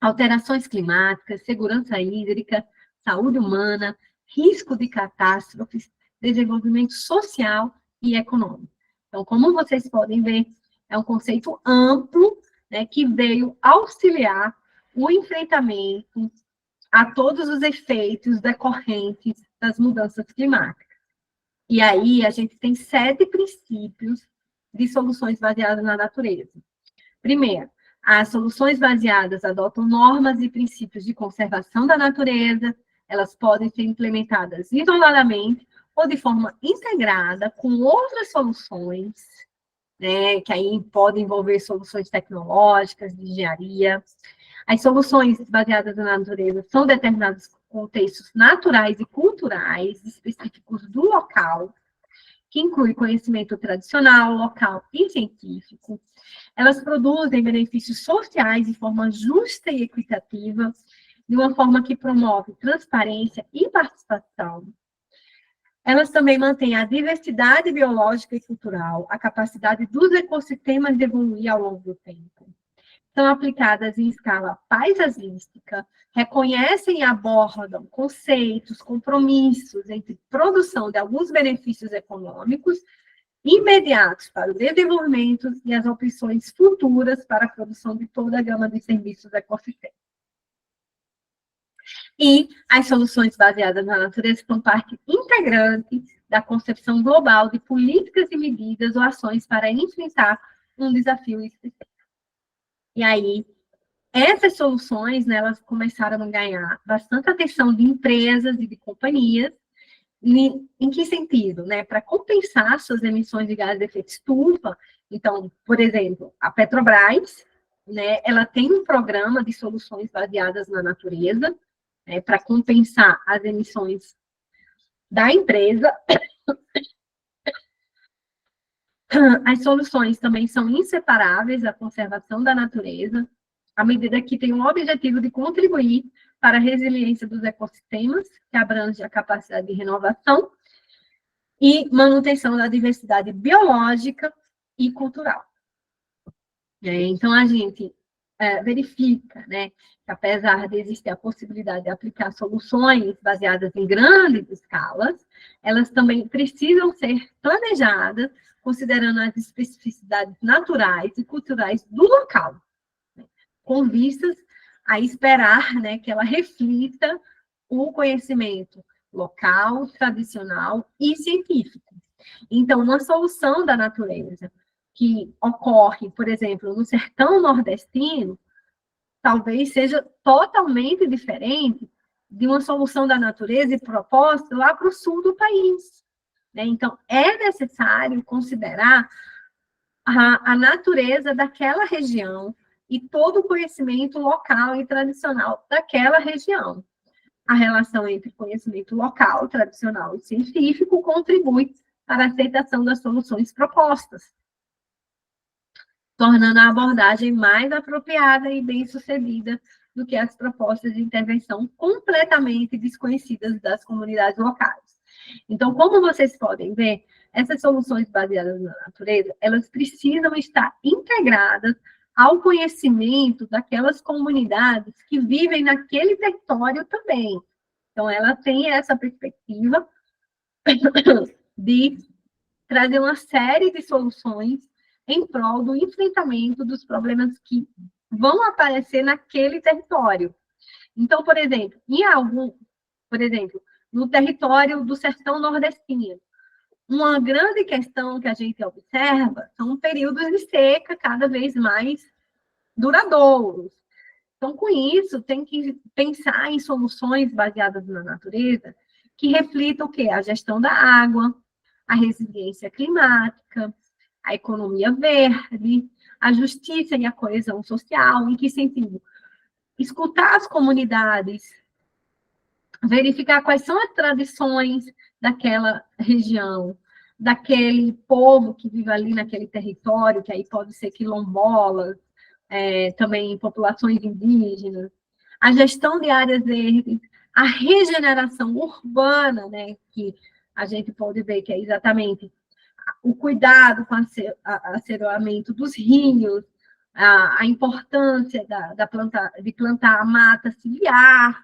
alterações climáticas, segurança hídrica, saúde humana, risco de catástrofes, desenvolvimento social e econômico. Então, como vocês podem ver, é um conceito amplo, né, que veio auxiliar o enfrentamento a todos os efeitos decorrentes das mudanças climáticas. E aí, a gente tem 7 princípios de soluções baseadas na natureza. Primeiro, as soluções baseadas adotam normas e princípios de conservação da natureza, elas podem ser implementadas isoladamente ou de forma integrada com outras soluções, né, que aí podem envolver soluções tecnológicas, de engenharia. As soluções baseadas na natureza são determinadas contextos naturais e culturais específicos do local, que inclui conhecimento tradicional, local e científico. Elas produzem benefícios sociais de forma justa e equitativa, de uma forma que promove transparência e participação. Elas também mantêm a diversidade biológica e cultural, a capacidade dos ecossistemas de evoluir ao longo do tempo. São aplicadas em escala paisagística, reconhecem e abordam conceitos, compromissos entre produção de alguns benefícios econômicos imediatos para o desenvolvimento e as opções futuras para a produção de toda a gama de serviços ecossistêmicos. E as soluções baseadas na natureza são parte integrante da concepção global de políticas e medidas ou ações para enfrentar um desafio específico. E aí, essas soluções, né, elas começaram a ganhar bastante atenção de empresas e de companhias. Em que sentido? Né? Para compensar suas emissões de gases de efeito estufa. Então, por exemplo, a Petrobras, né, ela tem um programa de soluções baseadas na natureza, né, para compensar as emissões da empresa. As soluções também são inseparáveis da conservação da natureza, à medida que tem o objetivo de contribuir para a resiliência dos ecossistemas, que abrange a capacidade de renovação e manutenção da diversidade biológica e cultural. Então, a gente verifica, né, que apesar de existir a possibilidade de aplicar soluções baseadas em grandes escalas, elas também precisam ser planejadas, considerando as especificidades naturais e culturais do local, né, com vistas a esperar, né, que ela reflita o conhecimento local, tradicional e científico. Então, uma solução da natureza que ocorre, por exemplo, no sertão nordestino, talvez seja totalmente diferente de uma solução da natureza e proposta lá para o sul do país, né? Então, é necessário considerar a natureza daquela região e todo o conhecimento local e tradicional daquela região. A relação entre conhecimento local, tradicional e científico contribui para a aceitação das soluções propostas, tornando a abordagem mais apropriada e bem-sucedida do que as propostas de intervenção completamente desconhecidas das comunidades locais. Então, como vocês podem ver, essas soluções baseadas na natureza, elas precisam estar integradas ao conhecimento daquelas comunidades que vivem naquele território também. Então, ela tem essa perspectiva de trazer uma série de soluções em prol do enfrentamento dos problemas que vão aparecer naquele território. Então, por exemplo, no território do sertão nordestino, uma grande questão que a gente observa são períodos de seca cada vez mais duradouros. Então, com isso, tem que pensar em soluções baseadas na natureza que reflitam o quê? A gestão da água, a resiliência climática, a economia verde, a justiça e a coesão social. Em que sentido? Escutar as comunidades, verificar quais são as tradições daquela região, daquele povo que vive ali naquele território, que aí pode ser quilombolas, também populações indígenas, a gestão de áreas verdes, a regeneração urbana, né, que a gente pode ver que é exatamente o cuidado com o asseroamento dos rios, a importância de plantar a mata ciliar,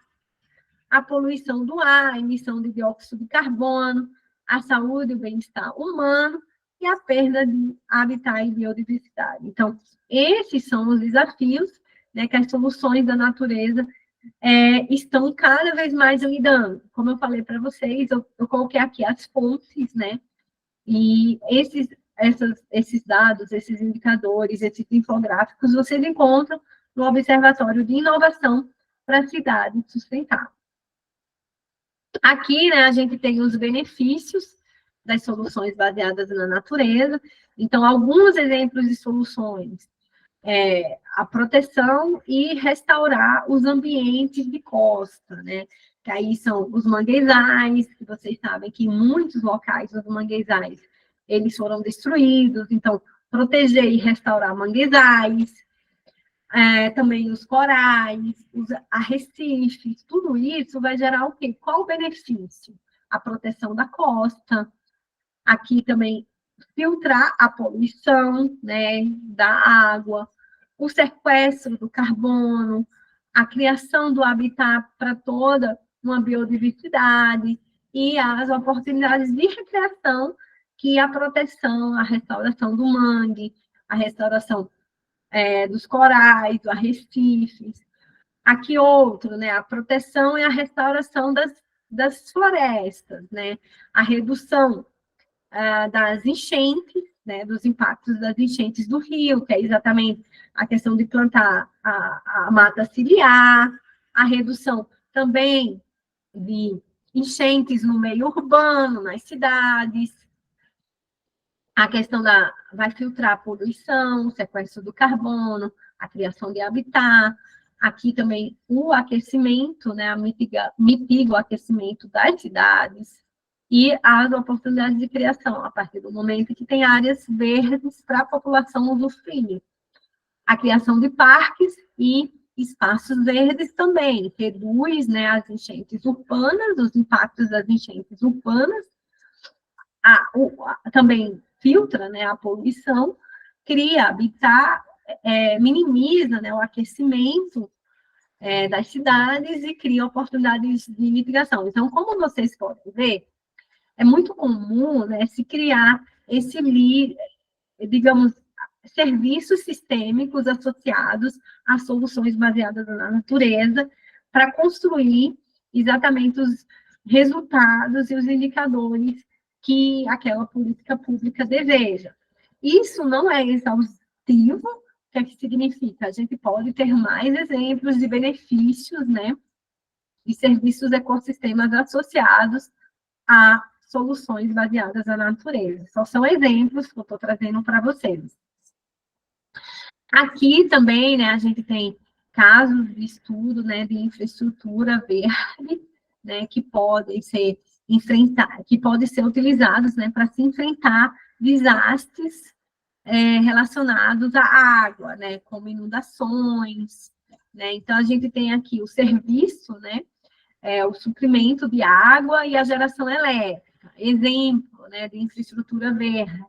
a poluição do ar, a emissão de dióxido de carbono, a saúde e o bem-estar humano e a perda de habitat e biodiversidade. Então, esses são os desafios, né, que as soluções da natureza estão cada vez mais lidando. Como eu falei para vocês, eu coloquei aqui as fontes, né, e esses dados, esses indicadores, esses infográficos, vocês encontram no Observatório de Inovação para a Cidade Sustentável. Aqui, né, a gente tem os benefícios das soluções baseadas na natureza. Então, alguns exemplos de soluções. A proteção e restaurar os ambientes de costa, né? Que aí são os manguezais, que vocês sabem que em muitos locais os manguezais, eles foram destruídos. Então, proteger e restaurar manguezais, também os corais, os arrecifes, tudo isso vai gerar o quê? Qual o benefício? a proteção da costa. Aqui também filtrar a poluição, né, da água, o sequestro do carbono, a criação do habitat para toda uma biodiversidade e as oportunidades de recreação que a proteção, a restauração do mangue, a restauração dos corais, dos arrecifes. Aqui outro, né, a proteção e a restauração das florestas, né, a redução das enchentes, né, dos impactos das enchentes do rio, que é exatamente a questão de plantar a mata ciliar, a redução também de enchentes no meio urbano, nas cidades, a questão vai filtrar a poluição, o sequestro do carbono, a criação de habitat, aqui também o aquecimento, né, mitiga o aquecimento das cidades, e as oportunidades de criação, a partir do momento que tem áreas verdes para a população usufruir. A criação de parques e espaços verdes também reduz, né, as enchentes urbanas, os impactos das enchentes urbanas, também filtra, né, a poluição, cria habitat, minimiza, né, o aquecimento das cidades e cria oportunidades de mitigação. Então, como vocês podem ver, é muito comum, né, se criar digamos, serviços sistêmicos associados a soluções baseadas na natureza para construir exatamente os resultados e os indicadores que aquela política pública deseja. Isso não é exaustivo. O que é que significa? A gente pode ter mais exemplos de benefícios, né, de serviços ecossistemas associados a soluções baseadas na natureza. Só são exemplos que eu estou trazendo para vocês. Aqui também, né, a gente tem casos de estudo, né, de infraestrutura verde, né, que podem ser utilizados, né, para se enfrentar desastres relacionados à água, né, como inundações, né. Então, a gente tem aqui o serviço, né, o suprimento de água e a geração elétrica. Exemplo, né, de infraestrutura verde.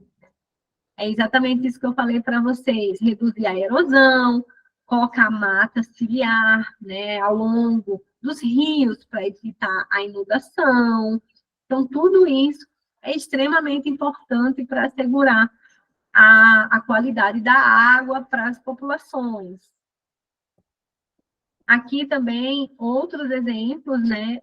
É exatamente isso que eu falei para vocês, reduzir a erosão, colocar mata ciliar, né, ao longo dos rios para evitar a inundação. Então, tudo isso é extremamente importante para assegurar a qualidade da água para as populações. Aqui também outros exemplos, né,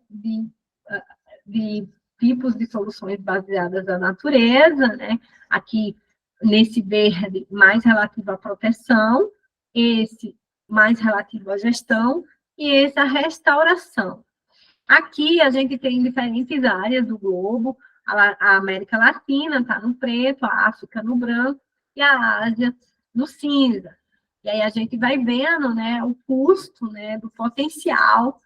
de tipos de soluções baseadas na natureza, né? Aqui, nesse verde, mais relativo à proteção, esse mais relativo à gestão, e esse à restauração. Aqui, a gente tem diferentes áreas do globo, a América Latina está no preto, a África no branco, e a Ásia no cinza. E aí, a gente vai vendo, né, o custo, né, do potencial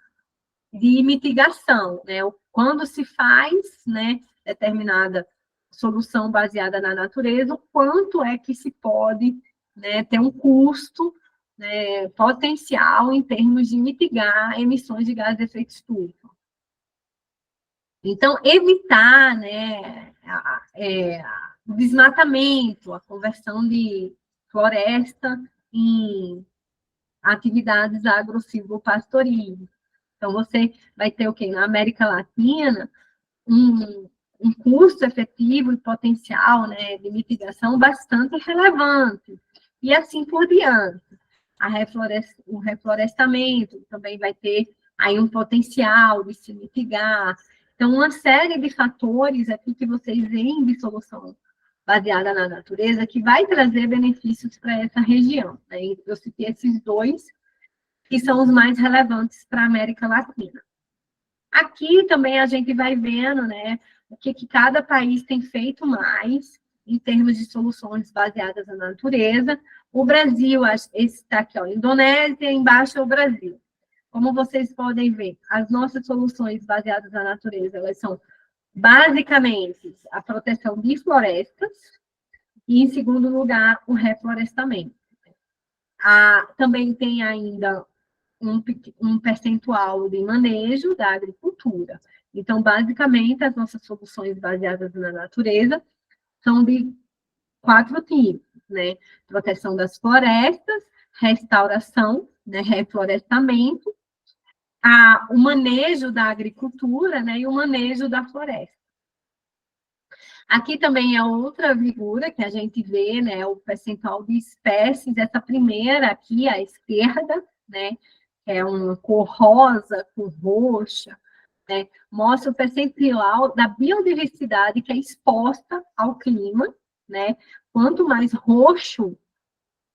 de mitigação, né? Quando se faz, né, determinada solução baseada na natureza, o quanto é que se pode, né, ter um custo, né, potencial em termos de mitigar emissões de gases de efeito estufa. Então, evitar, né, o desmatamento, a conversão de floresta em atividades agro-silvopastoris. Então, você vai ter o quê? Na América Latina, um custo efetivo e potencial, né, de mitigação bastante relevante. E assim por diante. O reflorestamento também vai ter aí um potencial de se mitigar. Então, uma série de fatores aqui que vocês veem de solução baseada na natureza que vai trazer benefícios para essa região. Né? Eu citei esses dois, que são os mais relevantes para a América Latina. Aqui também a gente vai vendo, né, o que cada país tem feito mais em termos de soluções baseadas na natureza. O Brasil, esse está aqui, ó, Indonésia, embaixo é o Brasil. Como vocês podem ver, as nossas soluções baseadas na natureza, elas são basicamente a proteção de florestas e, em segundo lugar, o reflorestamento. Também tem ainda um percentual de manejo da agricultura. Então, basicamente, as nossas soluções baseadas na natureza são de 4 tipos, né? Proteção das florestas, restauração, né? Reflorestamento, o manejo da agricultura, né? E o manejo da floresta. Aqui também é outra figura que a gente vê, né? O percentual de espécies, essa primeira aqui, à esquerda, né? É uma cor rosa com roxa, né? Mostra o percentual da biodiversidade que é exposta ao clima, né? Quanto mais roxo,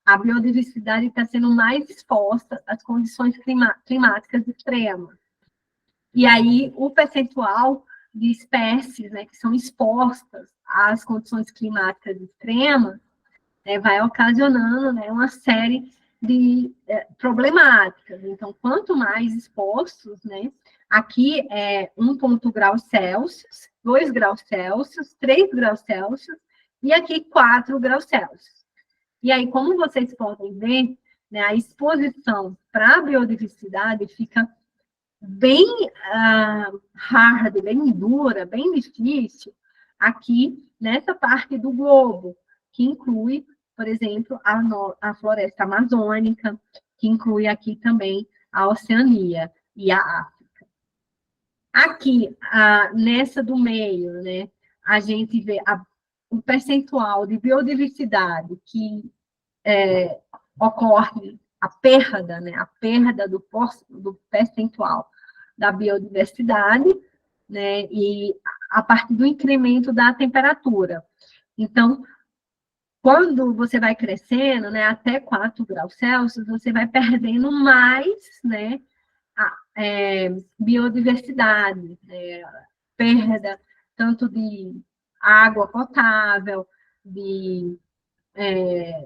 a biodiversidade está sendo mais exposta às condições climáticas extremas. E aí, o percentual de espécies, né, que são expostas às condições climáticas extremas, né, vai ocasionando, né, uma série de problemáticas. Então, quanto mais expostos, né, aqui é 1 grau Celsius, 2 graus Celsius, 3 graus Celsius, e aqui 4 graus Celsius. E aí, como vocês podem ver, né, a exposição para a biodiversidade fica bem hard, bem dura, bem difícil, aqui nessa parte do globo, que inclui, por exemplo, a floresta amazônica, que inclui aqui também a Oceania e a África. Aqui, nessa do meio, né, a gente vê o percentual de biodiversidade que ocorre a perda, né, a perda do percentual da biodiversidade, né, e a partir do incremento da temperatura. Então, quando você vai crescendo, né, até 4 graus Celsius, você vai perdendo mais, né, biodiversidade, né, perda tanto de água potável, de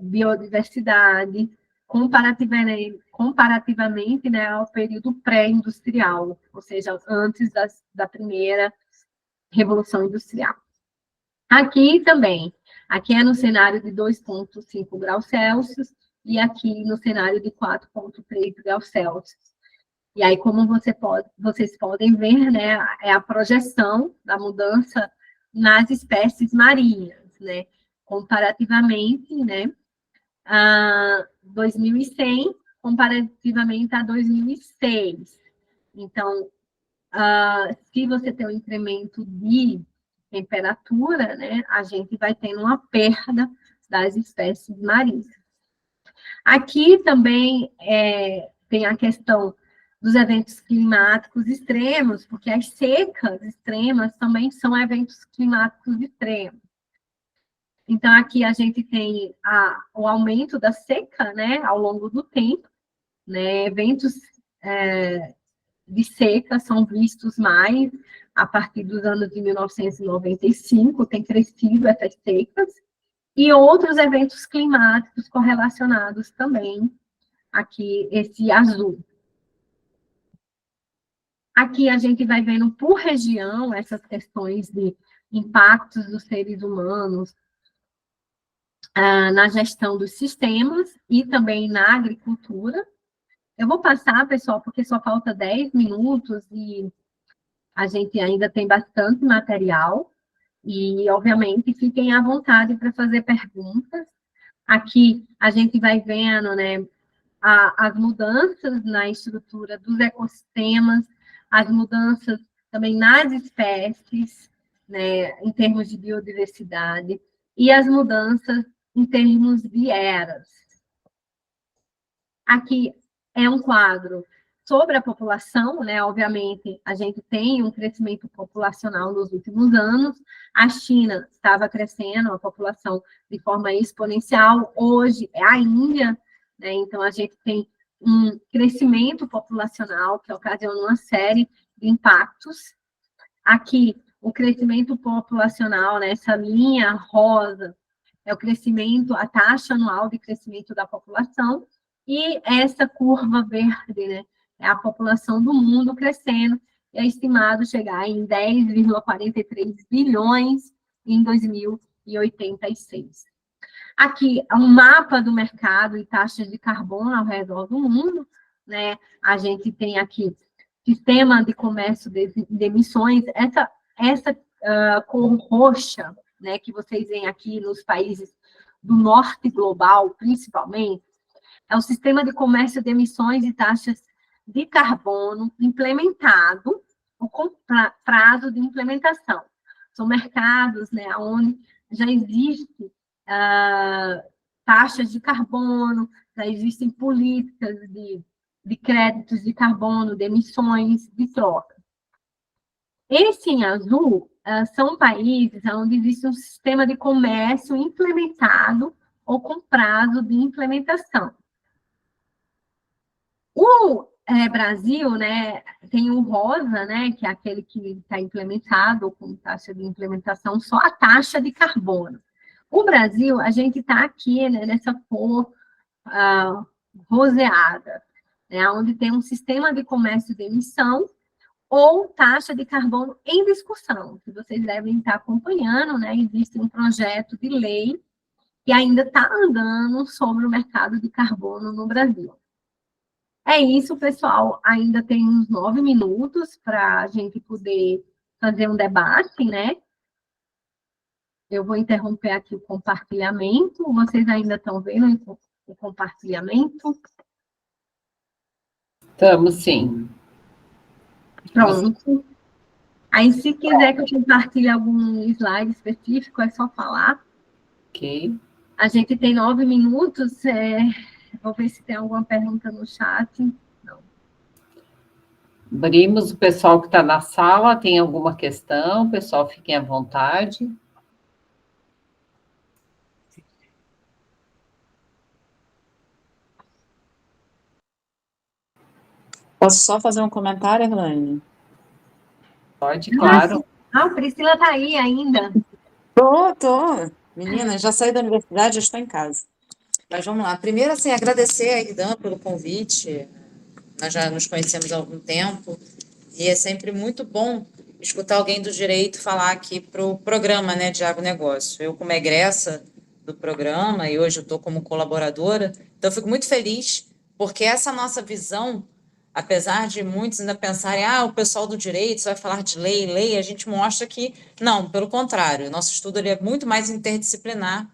biodiversidade, comparativamente, né, ao período pré-industrial, ou seja, antes da primeira Revolução Industrial. Aqui também, aqui é no cenário de 2,5 graus Celsius e aqui no cenário de 4,3 graus Celsius. E aí, como vocês podem ver, né, é a projeção da mudança nas espécies marinhas, né, comparativamente, né, a 2100, comparativamente a 2006. Então, se você tem um incremento de temperatura, né, a gente vai tendo uma perda das espécies marinhas. Aqui também tem a questão dos eventos climáticos extremos, porque as secas extremas também são eventos climáticos extremos. Então, aqui a gente tem o aumento da seca, né, ao longo do tempo, né, eventos de seca são vistos mais a partir dos anos de 1995, tem crescido essas secas, e outros eventos climáticos correlacionados também, aqui esse azul. Aqui a gente vai vendo por região essas questões de impactos dos seres humanos na gestão dos sistemas e também na agricultura. Eu vou passar, pessoal, porque só falta 10 minutos e a gente ainda tem bastante material. E, obviamente, fiquem à vontade para fazer perguntas. Aqui a gente vai vendo, né, as mudanças na estrutura dos ecossistemas, as mudanças também nas espécies, né, em termos de biodiversidade, e as mudanças em termos de eras. Aqui é um quadro sobre a população, né? Obviamente, a gente tem um crescimento populacional nos últimos anos. A China estava crescendo a população de forma exponencial. Hoje é a Índia, né? Então a gente tem um crescimento populacional que ocasiona uma série de impactos. Aqui, o crescimento populacional, né? Essa linha rosa é o crescimento, a taxa anual de crescimento da população. E essa curva verde, né? É a população do mundo crescendo, é estimado chegar em 10,43 bilhões em 2086. Aqui é um mapa do mercado e taxas de carbono ao redor do mundo, né? A gente tem aqui sistema de comércio de emissões, essa cor roxa, né, que vocês veem aqui nos países do norte global, principalmente, é o sistema de comércio de emissões e taxas de carbono implementado ou com prazo de implementação. São mercados, né, onde já existe taxas de carbono, já existem políticas de créditos de carbono, de emissões, de troca. Esse em azul são países onde existe um sistema de comércio implementado ou com prazo de implementação. O Brasil, né, tem o rosa, né, que é aquele que está implementado ou com taxa de implementação, só a taxa de carbono. O Brasil, a gente está aqui, né, nessa cor roseada, né, onde tem um sistema de comércio de emissão ou taxa de carbono em discussão, que vocês devem estar acompanhando, né, existe um projeto de lei que ainda está andando sobre o mercado de carbono no Brasil. É isso, pessoal, ainda tem uns 9 minutos para a gente poder fazer um debate, né? Eu vou interromper aqui o compartilhamento, vocês ainda estão vendo o compartilhamento? Estamos, sim. Pronto. Aí, se quiser que eu compartilhe algum slide específico, é só falar. Ok. A gente tem 9 minutos. Vou ver se tem alguma pergunta no chat. Não. Abrimos o pessoal que está na sala. Tem alguma questão? Pessoal, fiquem à vontade. Posso só fazer um comentário, Elaine? Pode, claro. A Priscila está aí ainda. Tô. Menina, já saí da universidade, já estou em casa. Mas vamos lá. Primeiro, assim, agradecer a Irdan pelo convite. Nós já nos conhecemos há algum tempo. E é sempre muito bom escutar alguém do direito falar aqui para o programa, né, de agronegócio. Eu, como egressa do programa, e hoje eu estou como colaboradora, então eu fico muito feliz, porque essa nossa visão, apesar de muitos ainda pensarem, o pessoal do direito vai falar de lei, a gente mostra que, não, pelo contrário, o nosso estudo ele é muito mais interdisciplinar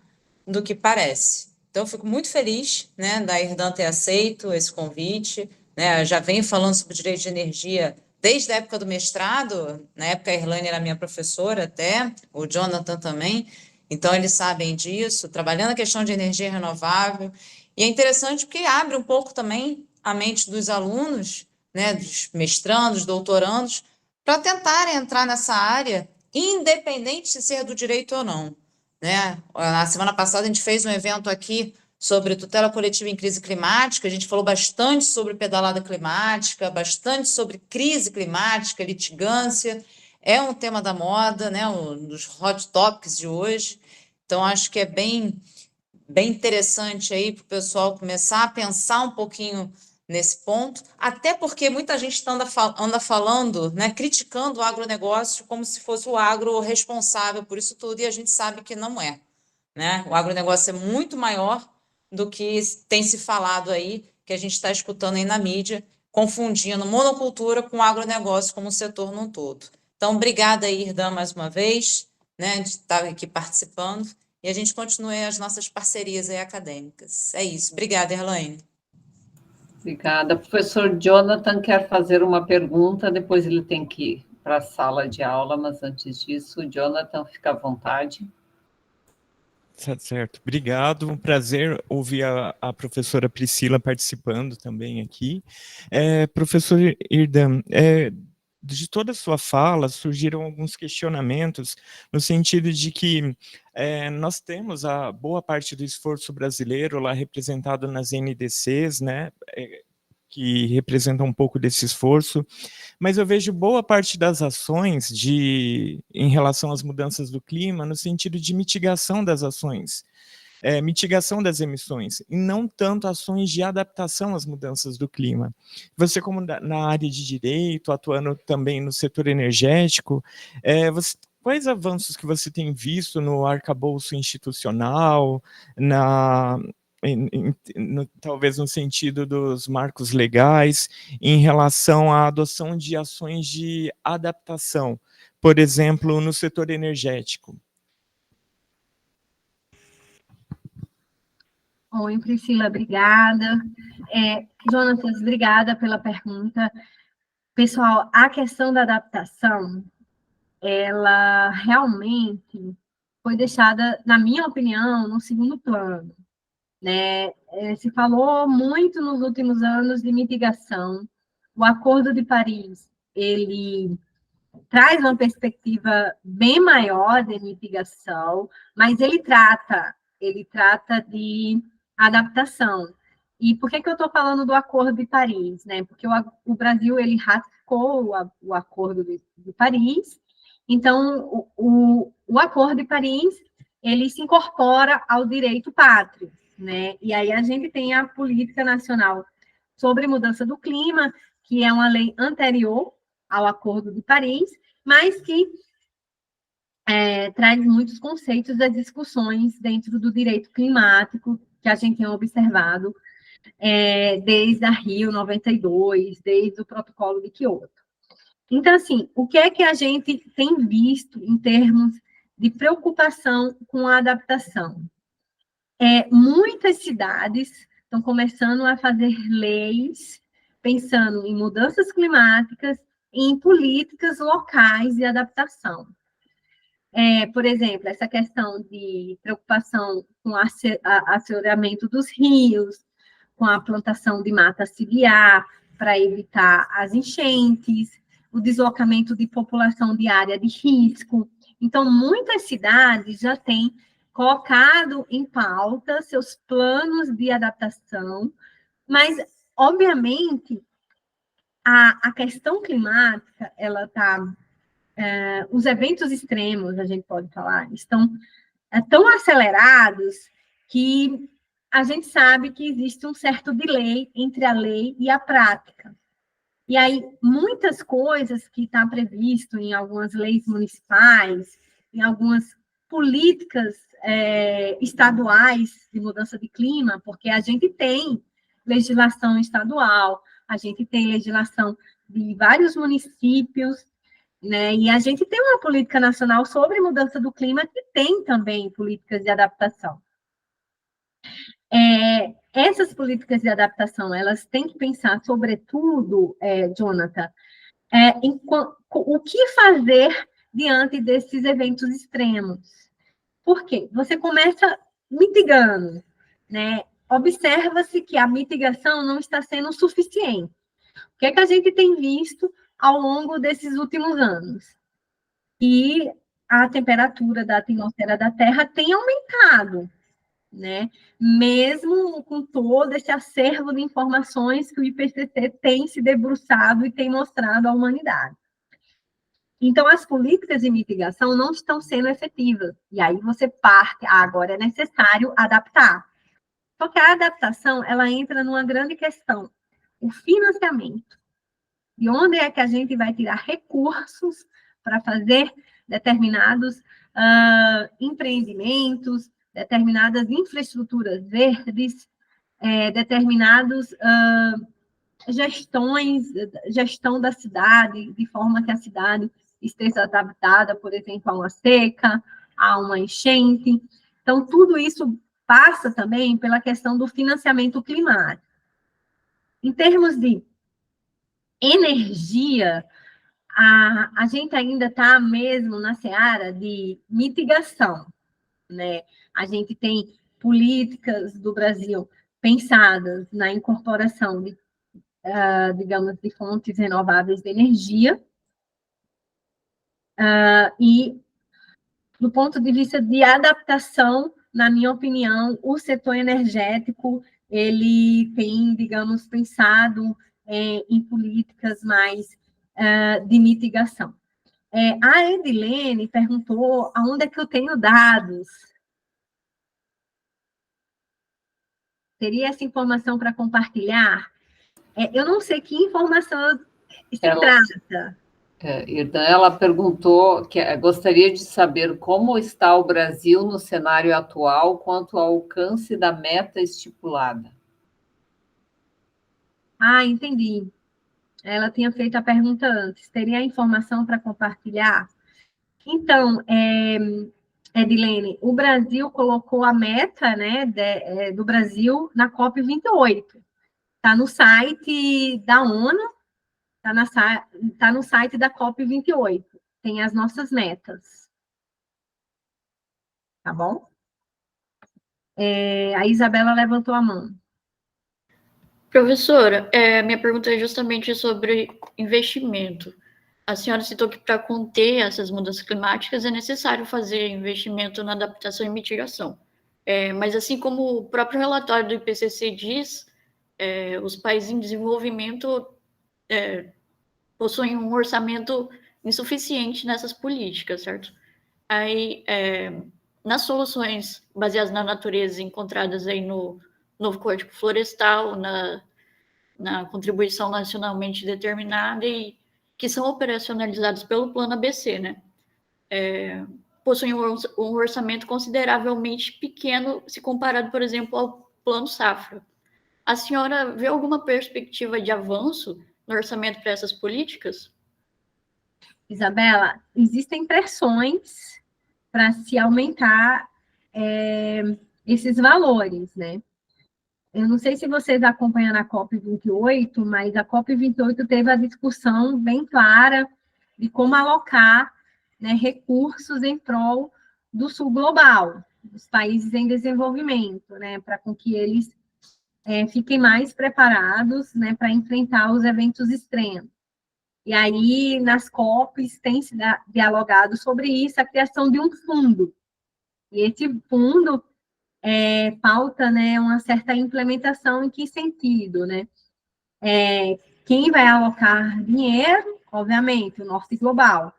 do que parece. Então, eu fico muito feliz, né, da Irdan ter aceito esse convite, né, eu já venho falando sobre direito de energia desde a época do mestrado, na época a Irlane era minha professora até, o Jonathan também, então eles sabem disso, trabalhando a questão de energia renovável, e é interessante porque abre um pouco também a mente dos alunos, né, dos mestrandos, doutorandos, para tentarem entrar nessa área, independente de ser do direito ou não, né? Na semana passada a gente fez um evento aqui sobre tutela coletiva em crise climática, a gente falou bastante sobre pedalada climática, bastante sobre crise climática, litigância, é um tema da moda, né, um dos hot topics de hoje, então acho que é bem interessante aí para o pessoal começar a pensar um pouquinho nesse ponto, até porque muita gente anda falando, né, criticando o agronegócio como se fosse o agro responsável por isso tudo, e a gente sabe que não é, né? O agronegócio é muito maior do que tem se falado aí, que a gente está escutando aí na mídia, confundindo monocultura com agronegócio como setor num todo. Então, obrigada aí, Irdan, mais uma vez, né, de estar aqui participando, e a gente continue as nossas parcerias aí acadêmicas. É isso. Obrigada, Irlane. Obrigada. O professor Jonathan quer fazer uma pergunta, depois ele tem que ir para a sala de aula, mas antes disso, Jonathan, fica à vontade. Certo, obrigado, um prazer ouvir a professora Priscila participando também aqui. Professor Irdan, de toda a sua fala surgiram alguns questionamentos no sentido de que nós temos a boa parte do esforço brasileiro lá representado nas NDCs, né, que representam um pouco desse esforço, mas eu vejo boa parte das ações em relação às mudanças do clima no sentido de mitigação das ações, mitigação das emissões, e não tanto ações de adaptação às mudanças do clima. Você, como na área de direito, atuando também no setor energético, quais avanços que você tem visto no arcabouço institucional, talvez no sentido dos marcos legais, em relação à adoção de ações de adaptação, por exemplo, no setor energético? Oi, Priscila, obrigada. Jonatas, obrigada pela pergunta. Pessoal, a questão da adaptação, ela realmente foi deixada, na minha opinião, no segundo plano, né? Se falou muito nos últimos anos de mitigação. O Acordo de Paris, ele traz uma perspectiva bem maior de mitigação, mas ele trata de adaptação. E por que eu estou falando do Acordo de Paris, né? Porque o Brasil, ele ratificou o Acordo de Paris, então o Acordo de Paris, ele se incorpora ao direito pátrio, né? E aí a gente tem a Política Nacional sobre Mudança do Clima, que é uma lei anterior ao Acordo de Paris, mas que traz muitos conceitos das discussões dentro do direito climático que a gente tem observado desde a Rio 92, desde o protocolo de Quioto. Então, assim, o que é que a gente tem visto em termos de preocupação com a adaptação? Muitas cidades estão começando a fazer leis pensando em mudanças climáticas e em políticas locais de adaptação. Por exemplo, essa questão de preocupação com o assoreamento dos rios, com a plantação de mata ciliar para evitar as enchentes, o deslocamento de população de área de risco. Então, muitas cidades já têm colocado em pauta seus planos de adaptação, mas, obviamente, a questão climática, ela está... os eventos extremos, a gente pode falar, estão tão acelerados que a gente sabe que existe um certo delay entre a lei e a prática. E aí, muitas coisas que está previsto em algumas leis municipais, em algumas políticas estaduais de mudança de clima, porque a gente tem legislação estadual, a gente tem legislação de vários municípios, né? E a gente tem uma política nacional sobre mudança do clima que tem também políticas de adaptação. Essas políticas de adaptação, elas têm que pensar, sobretudo, Jonathan, em o que fazer diante desses eventos extremos. Por quê? Você começa mitigando, né? Observa-se que a mitigação não está sendo suficiente. O que é que a gente tem visto ao longo desses últimos anos? E a temperatura da atmosfera da Terra tem aumentado, né? Mesmo com todo esse acervo de informações que o IPCC tem se debruçado e tem mostrado à humanidade. Então, as políticas de mitigação não estão sendo efetivas. E aí você parte, agora é necessário adaptar. Só que a adaptação, ela entra numa grande questão, o financiamento. De onde é que a gente vai tirar recursos para fazer determinados empreendimentos, determinadas infraestruturas verdes, determinados gestão da cidade, de forma que a cidade esteja adaptada, por exemplo, a uma seca, a uma enchente. Então, tudo isso passa também pela questão do financiamento climático. Em termos de energia, a gente ainda está mesmo na seara de mitigação, né? A gente tem políticas do Brasil pensadas na incorporação de, digamos, de fontes renováveis de energia, e do ponto de vista de adaptação, na minha opinião, o setor energético, ele tem, digamos, pensado em políticas mais de mitigação. A Edilene perguntou aonde é que eu tenho dados. Teria essa informação para compartilhar? Eu não sei que informação se trata. Irdan, ela perguntou que gostaria de saber como está o Brasil no cenário atual quanto ao alcance da meta estipulada. Ah, entendi. Ela tinha feito a pergunta antes. Teria informação para compartilhar? Então, Edilene, o Brasil colocou a meta, né, do Brasil na COP28. Está no site da ONU, está no site da COP28. Tem as nossas metas. Tá bom? A Isabela levantou a mão. Professora, minha pergunta é justamente sobre investimento. A senhora citou que para conter essas mudanças climáticas é necessário fazer investimento na adaptação e mitigação. Mas assim como o próprio relatório do IPCC diz, os países em desenvolvimento possuem um orçamento insuficiente nessas políticas, certo? Aí, nas soluções baseadas na natureza encontradas aí no novo Código Florestal, na contribuição nacionalmente determinada e que são operacionalizados pelo Plano ABC, né? Possuem um orçamento consideravelmente pequeno se comparado, por exemplo, ao Plano Safra. A senhora vê alguma perspectiva de avanço no orçamento para essas políticas? Isabela, existem pressões para se aumentar esses valores, né? Eu não sei se vocês acompanham a COP28, mas a COP28 teve a discussão bem clara de como alocar, né, recursos em prol do sul global, dos países em desenvolvimento, né, para com que eles fiquem mais preparados, né, para enfrentar os eventos extremos. E aí, nas COPs, tem se dialogado sobre isso, a criação de um fundo. E esse fundo pauta, né, uma certa implementação. Em que sentido, né? Quem vai alocar dinheiro, obviamente, o norte global.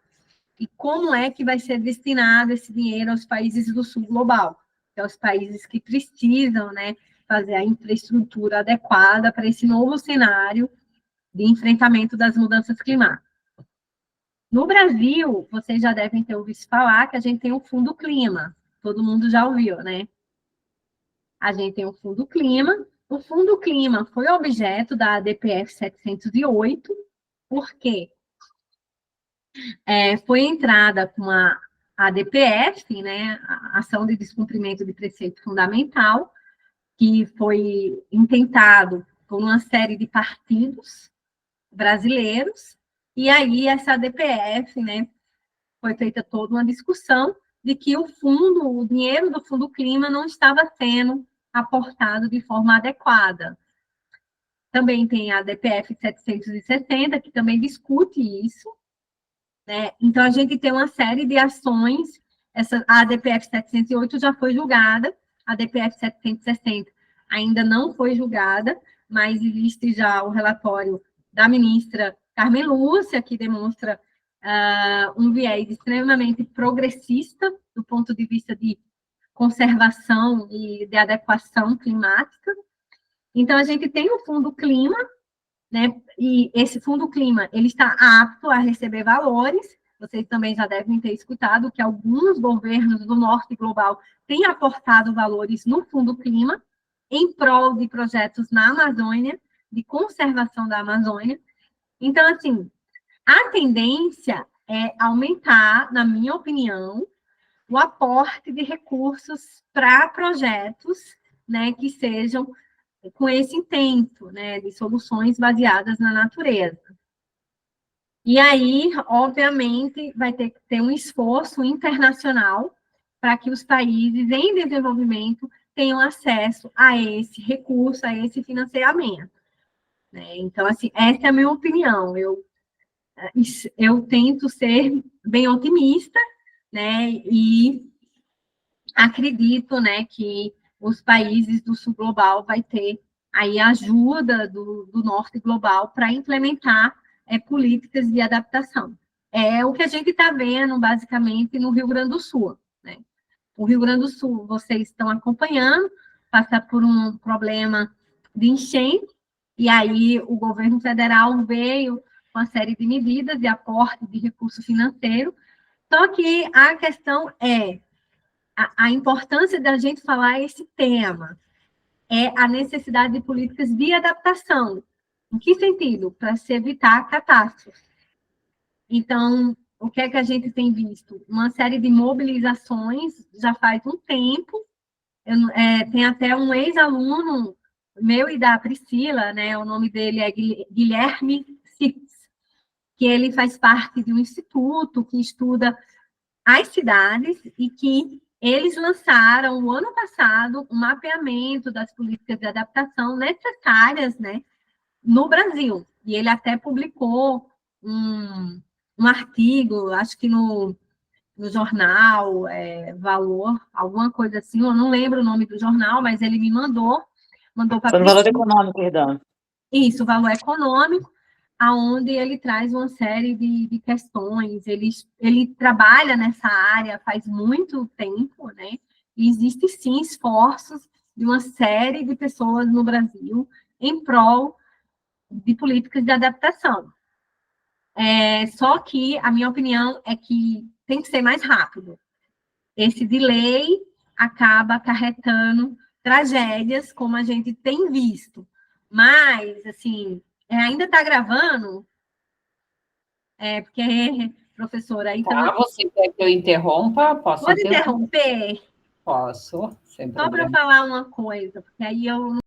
E como é que vai ser destinado esse dinheiro aos países do sul global, que é os países que precisam, né, fazer a infraestrutura adequada para esse novo cenário de enfrentamento das mudanças climáticas. No Brasil, vocês já devem ter ouvido falar que a gente tem o Fundo Clima. Todo mundo já ouviu, né? A gente tem o Fundo Clima. O Fundo Clima foi objeto da ADPF 708, porque foi entrada com a ADPF, né, a Ação de Descumprimento de Preceito Fundamental, que foi intentado por uma série de partidos brasileiros, e aí essa ADPF, né, foi feita toda uma discussão de que o dinheiro do Fundo Clima não estava sendo aportado de forma adequada. Também tem a ADPF 760, que também discute isso, né? Então, a gente tem uma série de ações. A ADPF 708 já foi julgada, a ADPF 760 ainda não foi julgada, mas existe já o relatório da ministra Carmen Lúcia, que demonstra um viés extremamente progressista do ponto de vista de conservação e de adequação climática. Então, a gente tem o Fundo Clima, né? E esse Fundo Clima, ele está apto a receber valores. Vocês também já devem ter escutado que alguns governos do norte global têm aportado valores no Fundo Clima em prol de projetos na Amazônia, de conservação da Amazônia. Então, assim, a tendência é aumentar, na minha opinião, o aporte de recursos para projetos, né, que sejam com esse intento, né, de soluções baseadas na natureza. E aí, obviamente, vai ter que ter um esforço internacional para que os países em desenvolvimento tenham acesso a esse recurso, a esse financiamento, né? Então, assim, essa é a minha opinião. Eu tento ser bem otimista, né, e acredito, né, que os países do sul global vai ter aí a ajuda do norte global para implementar políticas de adaptação. É o que a gente está vendo, basicamente, no Rio Grande do Sul, né? O Rio Grande do Sul, vocês estão acompanhando, passa por um problema de enchente, e aí o governo federal veio uma série de medidas de aporte de recurso financeiro. Só que a questão é a importância da gente falar esse tema, é a necessidade de políticas de adaptação. Em que sentido? Para se evitar catástrofes. Então, o que é que a gente tem visto? Uma série de mobilizações já faz um tempo. Tem até um ex-aluno meu e da Priscila, né? O nome dele é Guilherme Six, que ele faz parte de um instituto que estuda as cidades e que eles lançaram, o ano passado, um mapeamento das políticas de adaptação necessárias, né, no Brasil. E ele até publicou um artigo, acho que no jornal Valor, alguma coisa assim, eu não lembro o nome do jornal, mas ele me mandou para... Foi no Valor Econômico, perdão. Isso, Valor Econômico, aonde ele traz uma série de questões, ele trabalha nessa área faz muito tempo, né? E existe, sim, esforços de uma série de pessoas no Brasil em prol de políticas de adaptação. Só que a minha opinião é que tem que ser mais rápido. Esse delay acaba acarretando tragédias, como a gente tem visto. Mas, assim, ainda está gravando? Porque, professora, então... Você quer que eu interrompa? Posso Pode interromper? Posso, sem Só para problema. eu falar uma coisa, porque aí eu